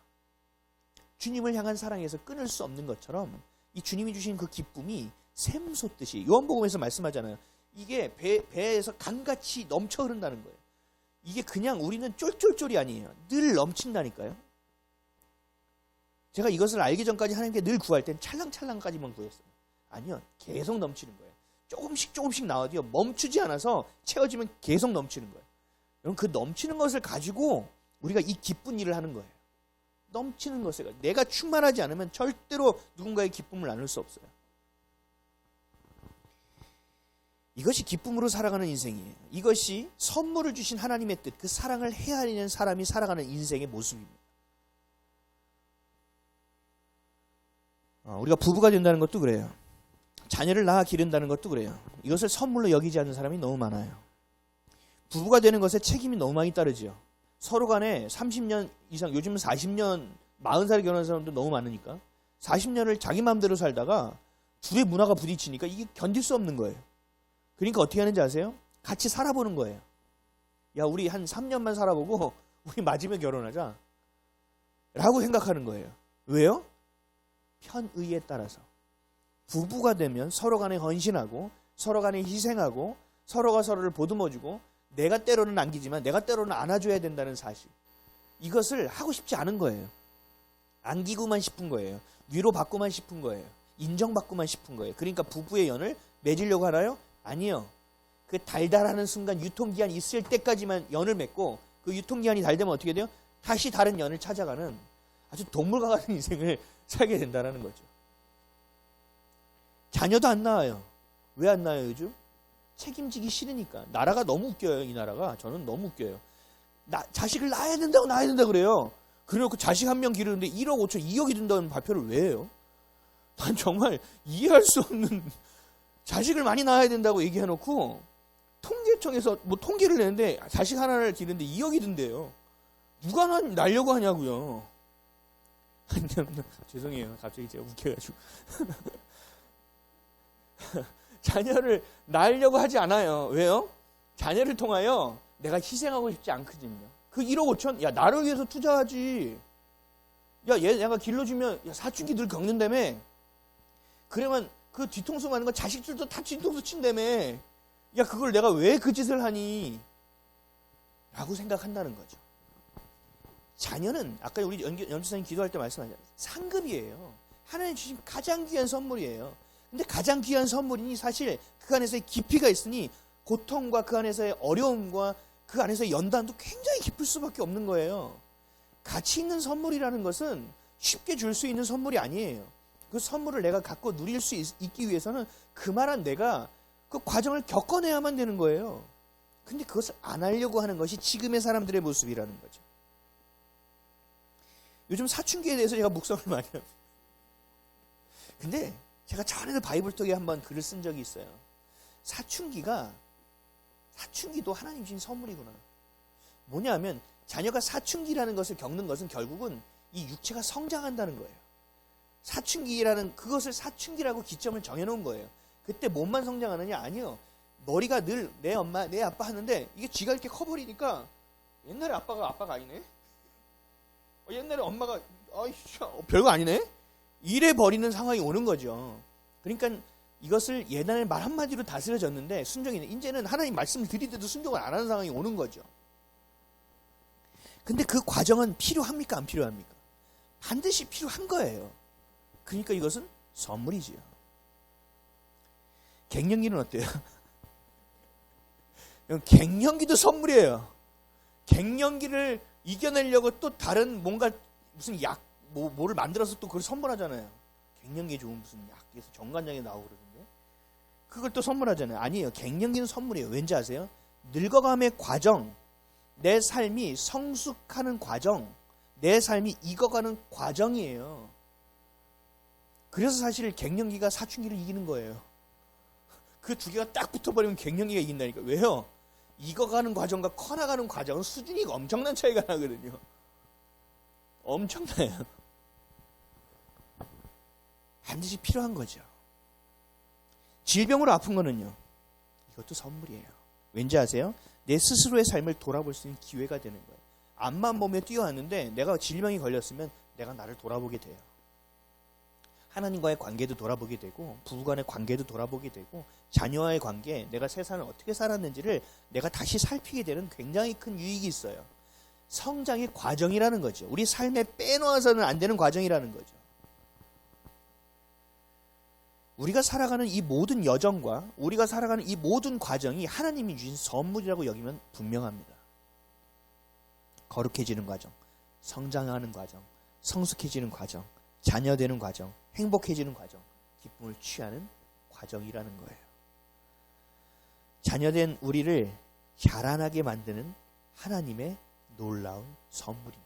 주님을 향한 사랑에서 끊을 수 없는 것처럼 이 주님이 주신 그 기쁨이 샘솟듯이, 요한복음에서 말씀하잖아요. 이게 배에서 강같이 넘쳐 흐른다는 거예요. 이게 그냥 우리는 쫄쫄쫄이 아니에요. 늘 넘친다니까요. 제가 이것을 알기 전까지 하나님께 늘 구할 땐 찰랑찰랑까지만 구했어요. 아니요, 계속 넘치는 거예요. 조금씩 나와도요, 멈추지 않아서 채워지면 계속 넘치는 거예요. 여러분, 그 넘치는 것을 가지고 우리가 이 기쁜 일을 하는 거예요. 넘치는 것을, 내가 충만하지 않으면 절대로 누군가의 기쁨을 나눌 수 없어요. 이것이 기쁨으로 살아가는 인생이에요. 이것이 선물을 주신 하나님의 뜻, 그 사랑을 헤아리는 사람이 살아가는 인생의 모습입니다. 우리가 부부가 된다는 것도 그래요. 자녀를 낳아 기른다는 것도 그래요. 이것을 선물로 여기지 않는 사람이 너무 많아요. 부부가 되는 것에 책임이 너무 많이 따르죠. 서로 간에 30년 이상, 요즘은 40년, 40살에 결혼한 사람도 너무 많으니까 40년을 자기 마음대로 살다가 둘의 문화가 부딪히니까 이게 견딜 수 없는 거예요. 그러니까 어떻게 하는지 아세요? 같이 살아보는 거예요. 야, 우리 한 3년만 살아보고 우리 맞으면 결혼하자 라고 생각하는 거예요. 왜요? 편의에 따라서. 부부가 되면 서로 간에 헌신하고 서로 간에 희생하고 서로가 서로를 보듬어주고 내가 때로는 안기지만 내가 때로는 안아줘야 된다는 사실. 이것을 하고 싶지 않은 거예요. 안기고만 싶은 거예요. 위로받고만 싶은 거예요. 인정받고만 싶은 거예요. 그러니까 부부의 연을 맺으려고 하나요? 아니요. 그 달달하는 순간 유통기한이 있을 때까지만 연을 맺고 그 유통기한이 달되면 어떻게 돼요? 다시 다른 연을 찾아가는 아주 동물과 같은 인생을 살게 된다는 거죠. 자녀도 안 낳아요. 왜 안 낳아요 요즘? 책임지기 싫으니까. 나라가 너무 웃겨요. 이 나라가. 저는 너무 웃겨요. 자식을 낳아야 된다고 그래요. 그래놓고 자식 한 명 기르는데 1억 5천 2억이 든다는 발표를 왜 해요? 난 정말 이해할 수 없는. 자식을 많이 낳아야 된다고 얘기해놓고 통계청에서 뭐 통계를 내는데 자식 하나를 기르는데 2억이 든대요. 누가 낳으려고 하냐고요. 죄송해요. 갑자기 제가 웃겨가지고. 자녀를 낳으려고 하지 않아요. 왜요? 자녀를 통하여 내가 희생하고 싶지 않거든요. 그 1억 5천, 야, 나를 위해서 투자하지. 야, 얘 내가 길러주면, 야, 사춘기 늘 겪는다며. 그러면 그 뒤통수 맞는 거 자식들도 다 뒤통수 친다며. 야, 그걸 내가 왜 그 짓을 하니? 라고 생각한다는 거죠. 자녀는, 아까 우리 연주사님 기도할 때 말씀하셨잖아요. 상급이에요. 하나님 주신 가장 귀한 선물이에요. 근데 가장 귀한 선물이니 사실 그 안에서의 깊이가 있으니 고통과 그 안에서의 어려움과 그 안에서의 연단도 굉장히 깊을 수밖에 없는 거예요. 가치 있는 선물이라는 것은 쉽게 줄 수 있는 선물이 아니에요. 그 선물을 내가 갖고 누릴 수 있기 위해서는 그만한 내가 그 과정을 겪어내야만 되는 거예요. 근데 그것을 안 하려고 하는 것이 지금의 사람들의 모습이라는 거죠. 요즘 사춘기에 대해서 제가 묵상을 많이 합니다. 근데 제가 전에도 바이블톡에 한번 글을 쓴 적이 있어요. 사춘기도 하나님 주신 선물이구나. 뭐냐면 자녀가 사춘기라는 것을 겪는 것은 결국은 이 육체가 성장한다는 거예요. 사춘기라는 그것을 사춘기라고 기점을 정해놓은 거예요. 그때 몸만 성장하느냐? 아니요. 머리가 늘 내 엄마, 내 아빠 하는데 이게 쥐가 이렇게 커버리니까 옛날에 아빠가 아니네? 옛날에 엄마가 별거 아니네? 이래 버리는 상황이 오는 거죠. 그러니까 이것을 예전에 말 한마디로 다스려졌는데 순종이네. 이제는 하나님 말씀을 드리는데도 순종을 안 하는 상황이 오는 거죠. 근데 그 과정은 필요합니까? 안 필요합니까? 반드시 필요한 거예요. 그러니까 이것은 선물이지요. 갱년기는 어때요? 갱년기도 선물이에요. 갱년기를 이겨내려고 또 다른 뭔가 무슨 약 뭐를 만들어서 또 그걸 선물하잖아요. 갱년기에 좋은 무슨 약에서 정관장에 나오고 그러던데 그걸 또 선물하잖아요. 아니에요. 갱년기는 선물이에요. 왠지 아세요? 늙어감의 과정, 내 삶이 성숙하는 과정, 내 삶이 익어가는 과정이에요. 그래서 사실 갱년기가 사춘기를 이기는 거예요. 그 두 개가 딱 붙어버리면 갱년기가 이긴다니까. 왜요? 익어가는 과정과 커나가는 과정은 수준이 엄청난 차이가 나거든요. 엄청나요. 반드시 필요한 거죠. 질병으로 아픈 거는요. 이것도 선물이에요. 왠지 아세요? 내 스스로의 삶을 돌아볼 수 있는 기회가 되는 거예요. 앞만 보며 뛰어왔는데 내가 질병이 걸렸으면 내가 나를 돌아보게 돼요. 하나님과의 관계도 돌아보게 되고 부부간의 관계도 돌아보게 되고 자녀와의 관계, 내가 세상을 어떻게 살았는지를 내가 다시 살피게 되는 굉장히 큰 유익이 있어요. 성장의 과정이라는 거죠. 우리 삶에 빼놓아서는 안 되는 과정이라는 거죠. 우리가 살아가는 이 모든 여정과 우리가 살아가는 이 모든 과정이 하나님이 주신 선물이라고 여기면 분명합니다. 거룩해지는 과정, 성장하는 과정, 성숙해지는 과정, 자녀되는 과정, 행복해지는 과정, 기쁨을 취하는 과정이라는 거예요. 자녀된 우리를 자라나게 만드는 하나님의 놀라운 선물입니다.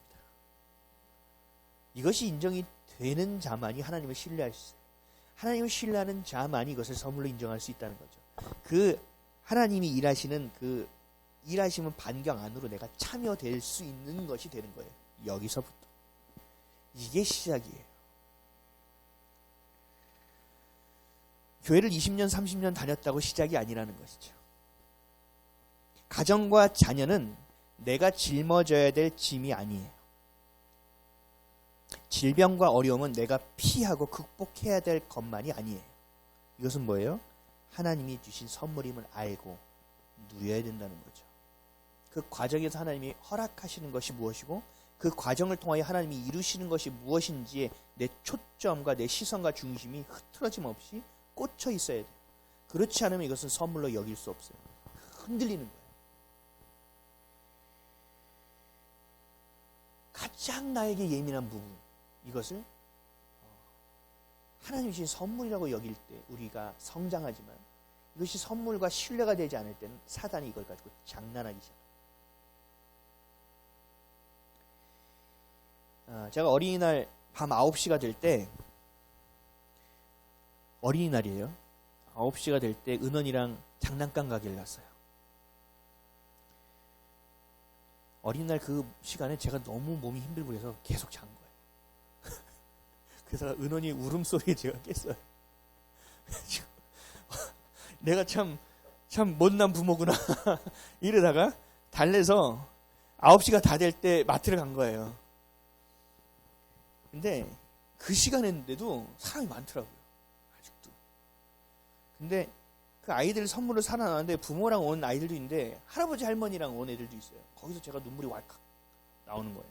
이것이 인정이 되는 자만이 하나님을 신뢰할 수 있어요. 하나님을 신뢰하는 자만이 이것을 선물로 인정할 수 있다는 거죠. 그 하나님이 일하시는 그 일하시는 반경 안으로 내가 참여될 수 있는 것이 되는 거예요. 여기서부터. 이게 시작이에요. 교회를 20년, 30년 다녔다고 시작이 아니라는 것이죠. 가정과 자녀는 내가 짊어져야 될 짐이 아니에요. 질병과 어려움은 내가 피하고 극복해야 될 것만이 아니에요. 이것은 뭐예요? 하나님이 주신 선물임을 알고 누려야 된다는 거죠. 그 과정에서 하나님이 허락하시는 것이 무엇이고 그 과정을 통하여 하나님이 이루시는 것이 무엇인지에 내 초점과 내 시선과 중심이 흐트러짐 없이 꽂혀 있어야 돼요. 그렇지 않으면 이것은 선물로 여길 수 없어요. 흔들리는 거예요. 가장 나에게 예민한 부분, 이것을 하나님이 주신 선물이라고 여길 때 우리가 성장하지만 이것이 선물과 신뢰가 되지 않을 때는 사단이 이걸 가지고 장난하기 시작해요. 제가 어린이날 밤 9시가 될 때, 어린이날이에요. 9시가 될 때 은원이랑 장난감 가게를 갔어요. 어린이날 그 시간에 제가 너무 몸이 힘들고 해서 계속 잔 거예요. 그래서 은원이 울음소리에 제가 깼어요. 내가 참 못난 부모구나. 이러다가 달래서 9시가 다 될 때 마트를 간 거예요. 근데 그 시간인데도 사람이 많더라고요. 아직도. 근데 그 아이들 선물을 사러 나왔는데 부모랑 온 아이들도 있는데 할아버지 할머니랑 온 애들도 있어요. 거기서 제가 눈물이 왈칵 나오는 거예요.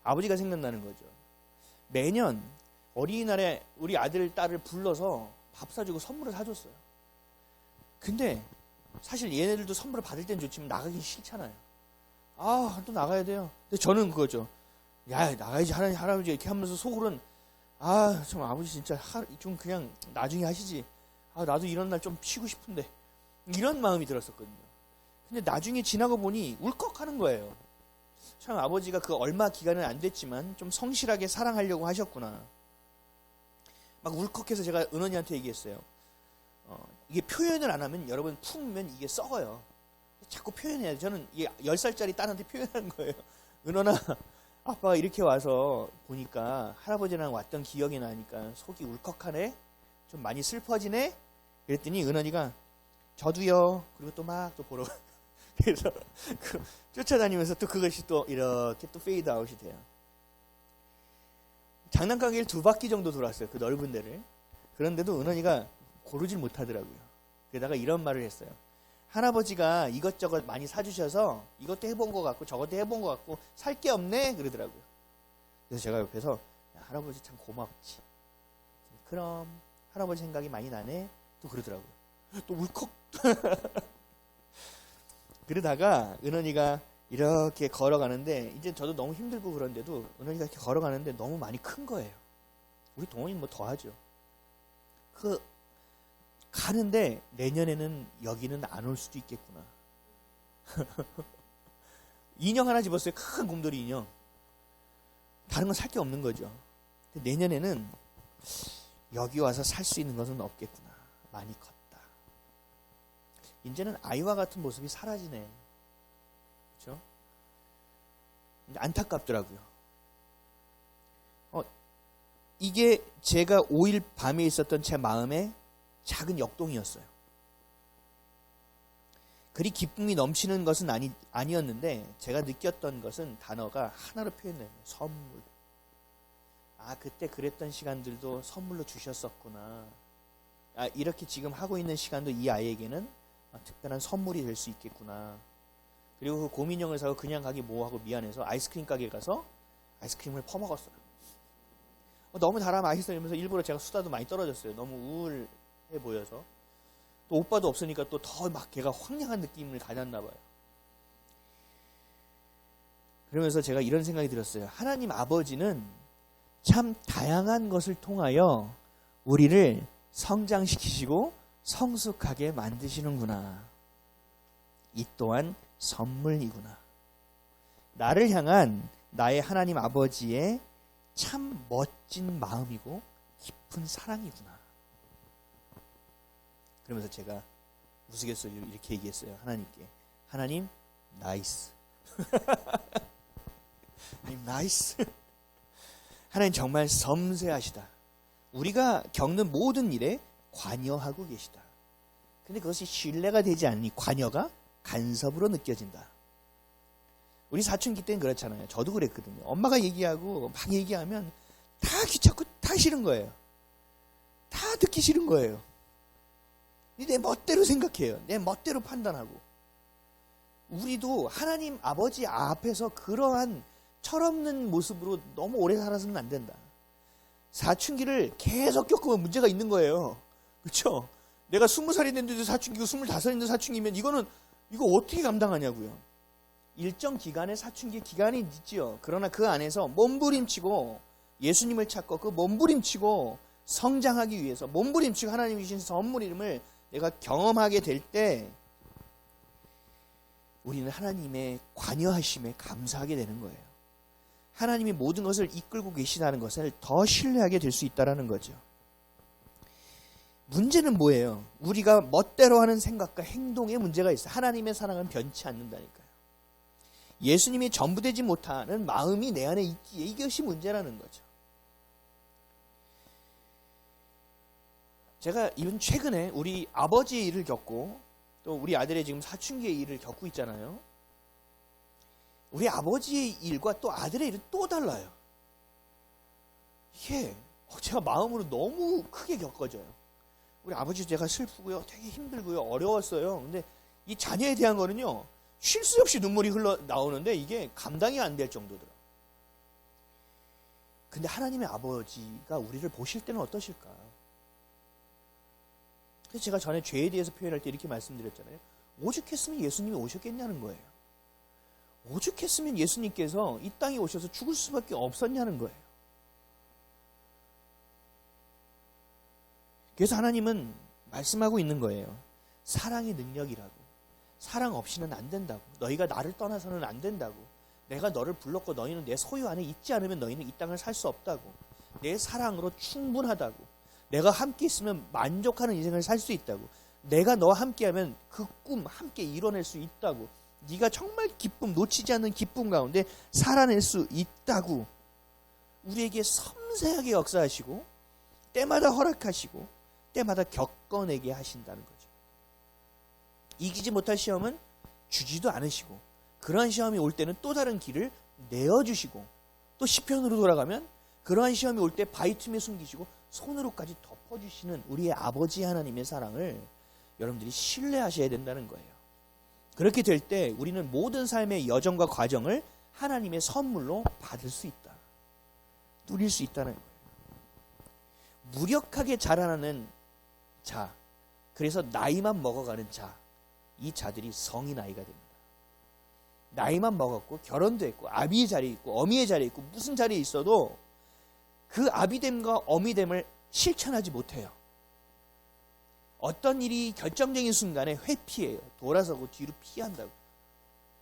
아버지가 생각나는 거죠. 매년 어린이날에 우리 아들, 딸을 불러서 밥 사주고 선물을 사줬어요. 근데 사실 얘네들도 선물을 받을 땐 좋지만 나가긴 싫잖아요. 아, 또 나가야 돼요. 근데 저는 그거죠. 야, 나가야지. 할아버지 이렇게 하면서 속으로는 아, 좀 아버지 진짜 좀 그냥 나중에 하시지. 아, 나도 이런 날 좀 쉬고 싶은데. 이런 마음이 들었었거든요. 근데 나중에 지나고 보니 울컥하는 거예요. 참 아버지가 그 얼마 기간은 안 됐지만 좀 성실하게 사랑하려고 하셨구나. 막 울컥해서 제가 은원이한테 얘기했어요. 이게 표현을 안 하면 여러분 품으면 이게 썩어요. 자꾸 표현해야 돼. 저는 이게 10살짜리 딸한테 표현하는 거예요. 은원아, 아빠가 이렇게 와서 보니까 할아버지랑 왔던 기억이 나니까 속이 울컥하네? 좀 많이 슬퍼지네? 그랬더니 은원이가 저도요. 그리고 또 막 또 보러 그래서 쫓아다니면서 또 그것이 또 이렇게 또 페이드 아웃이 돼요. 장난감 가게를 2바퀴 정도 돌았어요. 그 넓은 데를. 그런데도 은원이가 고르질 못하더라고요. 게다가 이런 말을 했어요. 할아버지가 이것저것 많이 사주셔서 이것도 해본 것 같고 저것도 해본 것 같고 살 게 없네 그러더라고요. 그래서 제가 옆에서 야, 할아버지 참 고맙지. 그럼 할아버지 생각이 많이 나네. 또 그러더라고요. 또 울컥. 그러다가 은원이가 이렇게 걸어가는데 이제 저도 너무 힘들고 그런데도 은원이가 이렇게 걸어가는데 너무 많이 큰 거예요. 우리 동원이는 뭐 더 하죠. 그 가는데 내년에는 여기는 안 올 수도 있겠구나. 인형 하나 집었어요. 큰 곰돌이 인형. 다른 건 살 게 없는 거죠. 근데 내년에는 여기 와서 살 수 있는 것은 없겠구나. 많이 컸다. 이제는 아이와 같은 모습이 사라지네. 그렇죠? 안타깝더라고요. 이게 제가 5일 밤에 있었던 제 마음에 작은 역동이었어요. 그리 기쁨이 넘치는 것은 아니었는데 제가 느꼈던 것은 단어가 하나로 표현돼요. 선물. 아, 그때 그랬던 시간들도 선물로 주셨었구나. 아, 이렇게 지금 하고 있는 시간도 이 아이에게는 특별한 선물이 될 수 있겠구나. 그리고 그 곰인형을 사고 그냥 가기 뭐하고 미안해서 아이스크림 가게에 가서 아이스크림을 퍼먹었어요. 너무 달아 맛있어 이러면서 일부러 제가 수다도 많이 떨어졌어요. 너무 우울해 보여서. 또 오빠도 없으니까 또 더 막 걔가 황량한 느낌을 가졌나 봐요. 그러면서 제가 이런 생각이 들었어요. 하나님 아버지는 참 다양한 것을 통하여 우리를 성장시키시고 성숙하게 만드시는구나. 이 또한 선물이구나. 나를 향한 나의 하나님 아버지의 참 멋진 마음이고 깊은 사랑이구나. 그러면서 제가 우스갯소리로 이렇게 얘기했어요. 하나님께. 하나님 나이스. 하나님 나이스. 하나님 정말 섬세하시다. 우리가 겪는 모든 일에 관여하고 계시다. 근데 그것이 신뢰가 되지 않으니 관여가 간섭으로 느껴진다. 우리 사춘기 때는 그렇잖아요. 저도 그랬거든요. 엄마가 얘기하고 막 얘기하면 다 귀찮고 다 싫은 거예요. 다 듣기 싫은 거예요. 내 멋대로 생각해요. 내 멋대로 판단하고. 우리도 하나님 아버지 앞에서 그러한 철없는 모습으로 너무 오래 살아서는 안 된다. 사춘기를 계속 겪으면 문제가 있는 거예요. 그렇죠? 내가 20살이 됐는데도 사춘기고 25인데 사춘기면 이거 어떻게 감당하냐고요. 일정 기간의 사춘기 기간이 있지요. 그러나 그 안에서 몸부림치고 예수님을 찾고 그 몸부림치고 성장하기 위해서 몸부림치고 하나님이 주신 선물임을 내가 경험하게 될 때 우리는 하나님의 관여하심에 감사하게 되는 거예요. 하나님이 모든 것을 이끌고 계시다는 것을 더 신뢰하게 될 수 있다는 거죠. 문제는 뭐예요? 우리가 멋대로 하는 생각과 행동에 문제가 있어요. 하나님의 사랑은 변치 않는다니까요. 예수님이 전부되지 못하는 마음이 내 안에 있기에 이것이 문제라는 거죠. 제가 이번 최근에 우리 아버지의 일을 겪고 또 우리 아들의 지금 사춘기의 일을 겪고 있잖아요. 우리 아버지의 일과 또 아들의 일은 또 달라요. 이게 제가 마음으로 너무 크게 겪어져요. 우리 아버지 제가 슬프고요. 되게 힘들고요. 어려웠어요. 근데 이 자녀에 대한 거는요. 쉴 새 없이 눈물이 흘러나오는데 이게 감당이 안 될 정도더라. 근데 하나님의 아버지가 우리를 보실 때는 어떠실까? 그래서 제가 전에 죄에 대해서 표현할 때 이렇게 말씀드렸잖아요. 오죽했으면 예수님이 오셨겠냐는 거예요. 오죽했으면 예수님께서 이 땅에 오셔서 죽을 수밖에 없었냐는 거예요. 그래서 하나님은 말씀하고 있는 거예요. 사랑의 능력이라고. 사랑 없이는 안 된다고. 너희가 나를 떠나서는 안 된다고. 내가 너를 불렀고 너희는 내 소유 안에 있지 않으면 너희는 이 땅을 살 수 없다고. 내 사랑으로 충분하다고. 내가 함께 있으면 만족하는 인생을 살 수 있다고. 내가 너와 함께하면 그 꿈 함께 이뤄낼 수 있다고. 네가 정말 기쁨, 놓치지 않는 기쁨 가운데 살아낼 수 있다고. 우리에게 섬세하게 역사하시고 때마다 허락하시고 때마다 겪어내게 하신다는 거죠. 이기지 못할 시험은 주지도 않으시고 그러한 시험이 올 때는 또 다른 길을 내어주시고 또 시편으로 돌아가면 그러한 시험이 올 때 바위 틈에 숨기시고 손으로까지 덮어주시는 우리의 아버지 하나님의 사랑을 여러분들이 신뢰하셔야 된다는 거예요. 그렇게 될 때 우리는 모든 삶의 여정과 과정을 하나님의 선물로 받을 수 있다. 누릴 수 있다는 거예요. 무력하게 자라나는 자, 그래서 나이만 먹어가는 자, 이 자들이 성인 아이가 됩니다. 나이만 먹었고 결혼도 했고 아비의 자리에 있고 어미의 자리에 있고 무슨 자리에 있어도 그 아비됨과 어미됨을 실천하지 못해요. 어떤 일이 결정적인 순간에 회피해요. 돌아서고 뒤로 피한다고.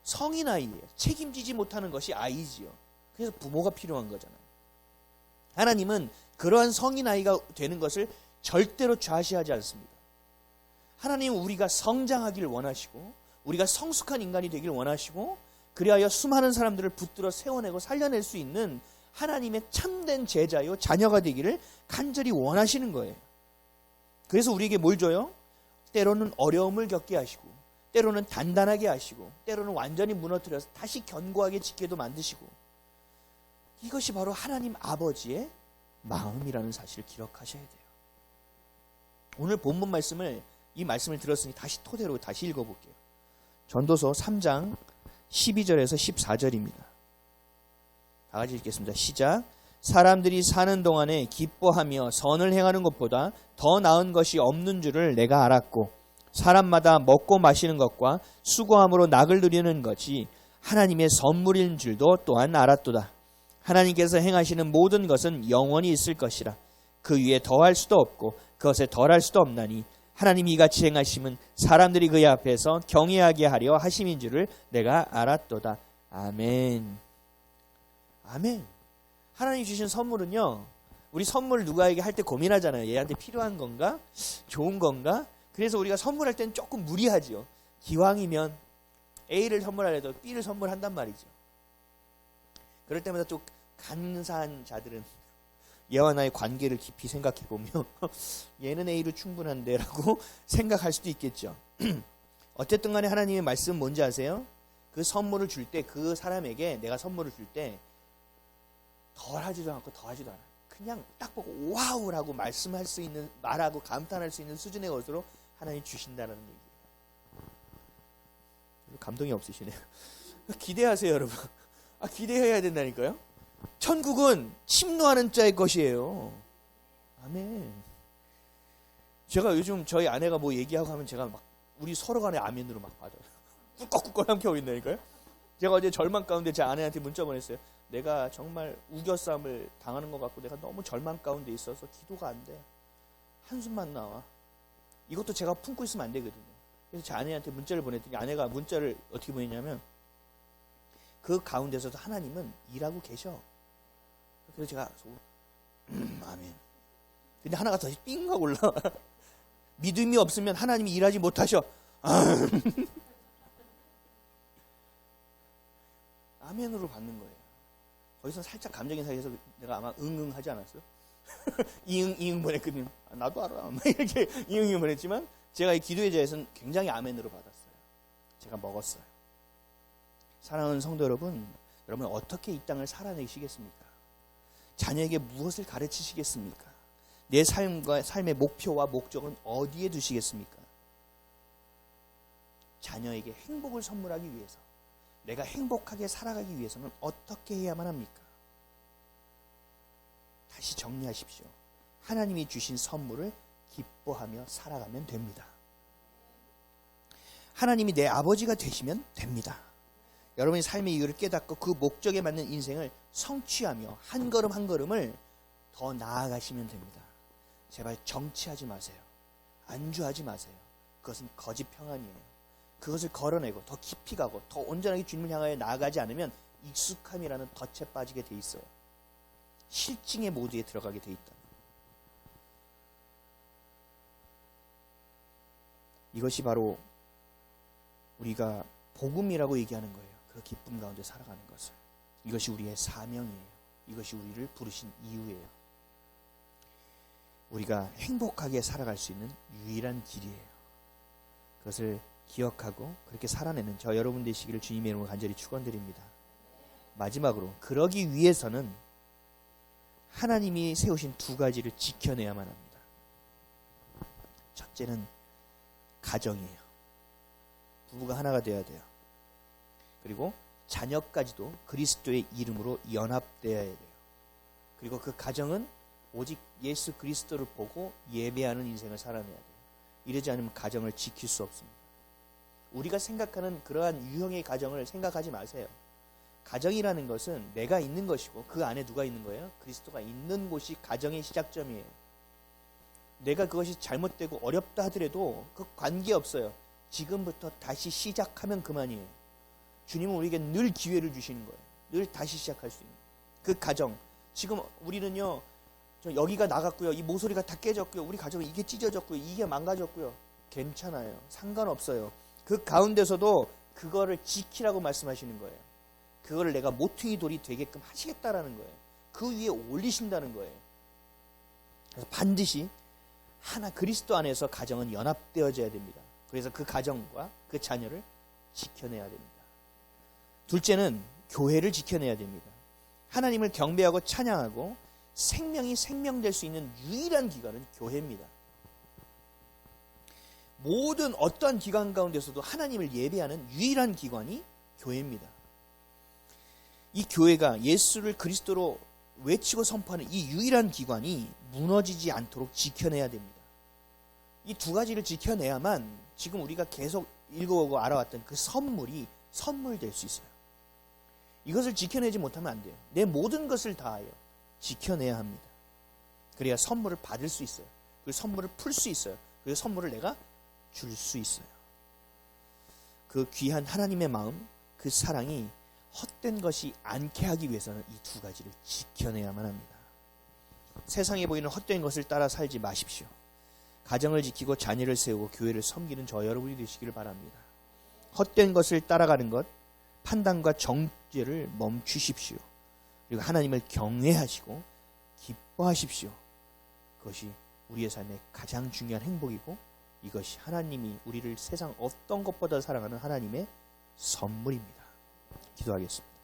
성인 아이예요. 책임지지 못하는 것이 아이지요. 그래서 부모가 필요한 거잖아요. 하나님은 그러한 성인 아이가 되는 것을 절대로 좌시하지 않습니다. 하나님은 우리가 성장하기를 원하시고 우리가 성숙한 인간이 되기를 원하시고 그리하여 수많은 사람들을 붙들어 세워내고 살려낼 수 있는 하나님의 참된 제자요 자녀가 되기를 간절히 원하시는 거예요. 그래서 우리에게 뭘 줘요? 때로는 어려움을 겪게 하시고 때로는 단단하게 하시고 때로는 완전히 무너뜨려서 다시 견고하게 지켜도 만드시고 이것이 바로 하나님 아버지의 마음이라는 사실을 기억하셔야 돼요. 오늘 본문 말씀을 이 말씀을 들었으니 다시 토대로 다시 읽어볼게요. 전도서 3장 12절에서 14절입니다. 다 같이 읽겠습니다. 시작. 사람들이 사는 동안에 기뻐하며 선을 행하는 것보다 더 나은 것이 없는 줄을 내가 알았고 사람마다 먹고 마시는 것과 수고함으로 낙을 누리는 것이 하나님의 선물인 줄도 또한 알았도다. 하나님께서 행하시는 모든 것은 영원히 있을 것이라. 그 위에 더할 수도 없고 그것에 덜할 수도 없나니 하나님이 이같이 행하심은 사람들이 그의 앞에서 경외하게 하려 하심인 줄을 내가 알았도다. 아멘. 아멘. 하나님이 주신 선물은요. 우리 선물 누가에게 할 때 고민하잖아요. 얘한테 필요한 건가? 좋은 건가? 그래서 우리가 선물할 때는 조금 무리하지요. 기왕이면 A를 선물하려도 B를 선물한단 말이죠. 그럴 때마다 또 간사한 자들은 얘와 나의 관계를 깊이 생각해보며 얘는 A로 충분한데 라고 생각할 수도 있겠죠. 어쨌든 간에 하나님의 말씀은 뭔지 아세요? 그 선물을 줄 때, 그 사람에게 내가 선물을 줄 때 덜 하지도 않고 더 하지도 않아요. 그냥 딱 보고 와우라고 말씀할 수 있는, 말하고 감탄할 수 있는 수준의 것으로 하나님이 주신다는 얘기예요. 감동이 없으시네요. 기대하세요, 여러분. 기대해야 된다니까요. 천국은 침노하는 자의 것이에요. 아멘. 제가 요즘 저희 아내가 뭐 얘기하고 하면 제가 막 우리 서로 간에 아멘으로 막 받아요. 꿀꺽꿀꺽 함께 하고 있다니까요. 제가 어제 절망 가운데 제 아내한테 문자 보냈어요. 내가 정말 우겨싸움을 당하는 것 같고 내가 너무 절망 가운데 있어서 기도가 안 돼. 한숨만 나와. 이것도 제가 품고 있으면 안 되거든요. 그래서 제 아내한테 문자를 보냈더니 아내가 문자를 어떻게 보냈냐면 그 가운데서도 하나님은 일하고 계셔. 그래서 제가 아멘. 근데 하나가 더 삥 하고 올라와. 믿음이 없으면 하나님이 일하지 못하셔. 아멘으로 받는 거예요. 거기서 살짝 감정이 상해서 내가 아마 응응 하지 않았어요? 이응 보냈거든요. 나도 알아. 이렇게 이응 보냈지만 제가 이 기도의 자에서는 굉장히 아멘으로 받았어요. 제가 먹었어요. 사랑하는 성도 여러분, 여러분 어떻게 이 땅을 살아내시겠습니까? 자녀에게 무엇을 가르치시겠습니까? 내 삶의 목표와 목적은 어디에 두시겠습니까? 자녀에게 행복을 선물하기 위해서, 내가 행복하게 살아가기 위해서는 어떻게 해야만 합니까? 다시 정리하십시오. 하나님이 주신 선물을 기뻐하며 살아가면 됩니다. 하나님이 내 아버지가 되시면 됩니다. 여러분이 삶의 이유를 깨닫고 그 목적에 맞는 인생을 성취하며 한 걸음 한 걸음을 더 나아가시면 됩니다. 제발 정치하지 마세요. 안주하지 마세요. 그것은 거짓 평안이에요. 그것을 걸어내고 더 깊이 가고 더 온전하게 주님을 향하여 나아가지 않으면 익숙함이라는 덫에 빠지게 돼 있어요. 실증의 모드에 들어가게 돼 있다. 이것이 바로 우리가 복음이라고 얘기하는 거예요. 그 기쁨 가운데 살아가는 것을. 이것이 우리의 사명이에요. 이것이 우리를 부르신 이유예요. 우리가 행복하게 살아갈 수 있는 유일한 길이에요. 그것을 기억하고 그렇게 살아내는 저 여러분 되시기를 주님의 이름으로 간절히 축원드립니다. 마지막으로 그러기 위해서는 하나님이 세우신 두 가지를 지켜내야만 합니다. 첫째는 가정이에요. 부부가 하나가 되어야 돼요. 그리고 자녀까지도 그리스도의 이름으로 연합되어야 돼요. 그리고 그 가정은 오직 예수 그리스도를 보고 예배하는 인생을 살아내야 돼요. 이러지 않으면 가정을 지킬 수 없습니다. 우리가 생각하는 그러한 유형의 가정을 생각하지 마세요. 가정이라는 것은 내가 있는 것이고 그 안에 누가 있는 거예요? 그리스도가 있는 곳이 가정의 시작점이에요. 내가 그것이 잘못되고 어렵다 하더라도 그 관계없어요. 지금부터 다시 시작하면 그만이에요. 주님은 우리에게 늘 기회를 주시는 거예요. 늘 다시 시작할 수 있는 그 가정. 지금 우리는요, 여기가 나갔고요, 이 모서리가 다 깨졌고요, 우리 가정은 이게 찢어졌고요, 이게 망가졌고요. 괜찮아요. 상관없어요. 그 가운데서도 그거를 지키라고 말씀하시는 거예요. 그거를 내가 모퉁이 돌이 되게끔 하시겠다라는 거예요. 그 위에 올리신다는 거예요. 그래서 반드시 하나 그리스도 안에서 가정은 연합되어져야 됩니다. 그래서 그 가정과 그 자녀를 지켜내야 됩니다. 둘째는 교회를 지켜내야 됩니다. 하나님을 경배하고 찬양하고 생명이 생명될 수 있는 유일한 기관은 교회입니다. 모든 어떠한 기관 가운데서도 하나님을 예배하는 유일한 기관이 교회입니다. 이 교회가 예수를 그리스도로 외치고 선포하는 이 유일한 기관이 무너지지 않도록 지켜내야 됩니다. 이 두 가지를 지켜내야만 지금 우리가 계속 읽어오고 알아왔던 그 선물이 선물될 수 있어요. 이것을 지켜내지 못하면 안 돼요. 내 모든 것을 다하여 지켜내야 합니다. 그래야 선물을 받을 수 있어요. 그 선물을 풀 수 있어요. 그 선물을 내가 줄 수 있어요. 그 귀한 하나님의 마음, 그 사랑이 헛된 것이 않게 하기 위해서는 이 두 가지를 지켜내야만 합니다. 세상에 보이는 헛된 것을 따라 살지 마십시오. 가정을 지키고 자녀를 세우고 교회를 섬기는 저 여러분이 되시기를 바랍니다. 헛된 것을 따라가는 것, 판단과 정죄를 멈추십시오. 그리고 하나님을 경외하시고 기뻐하십시오. 그것이 우리의 삶의 가장 중요한 행복이고 이것이 하나님이 우리를 세상 어떤 것보다 사랑하는 하나님의 선물입니다. 기도하겠습니다.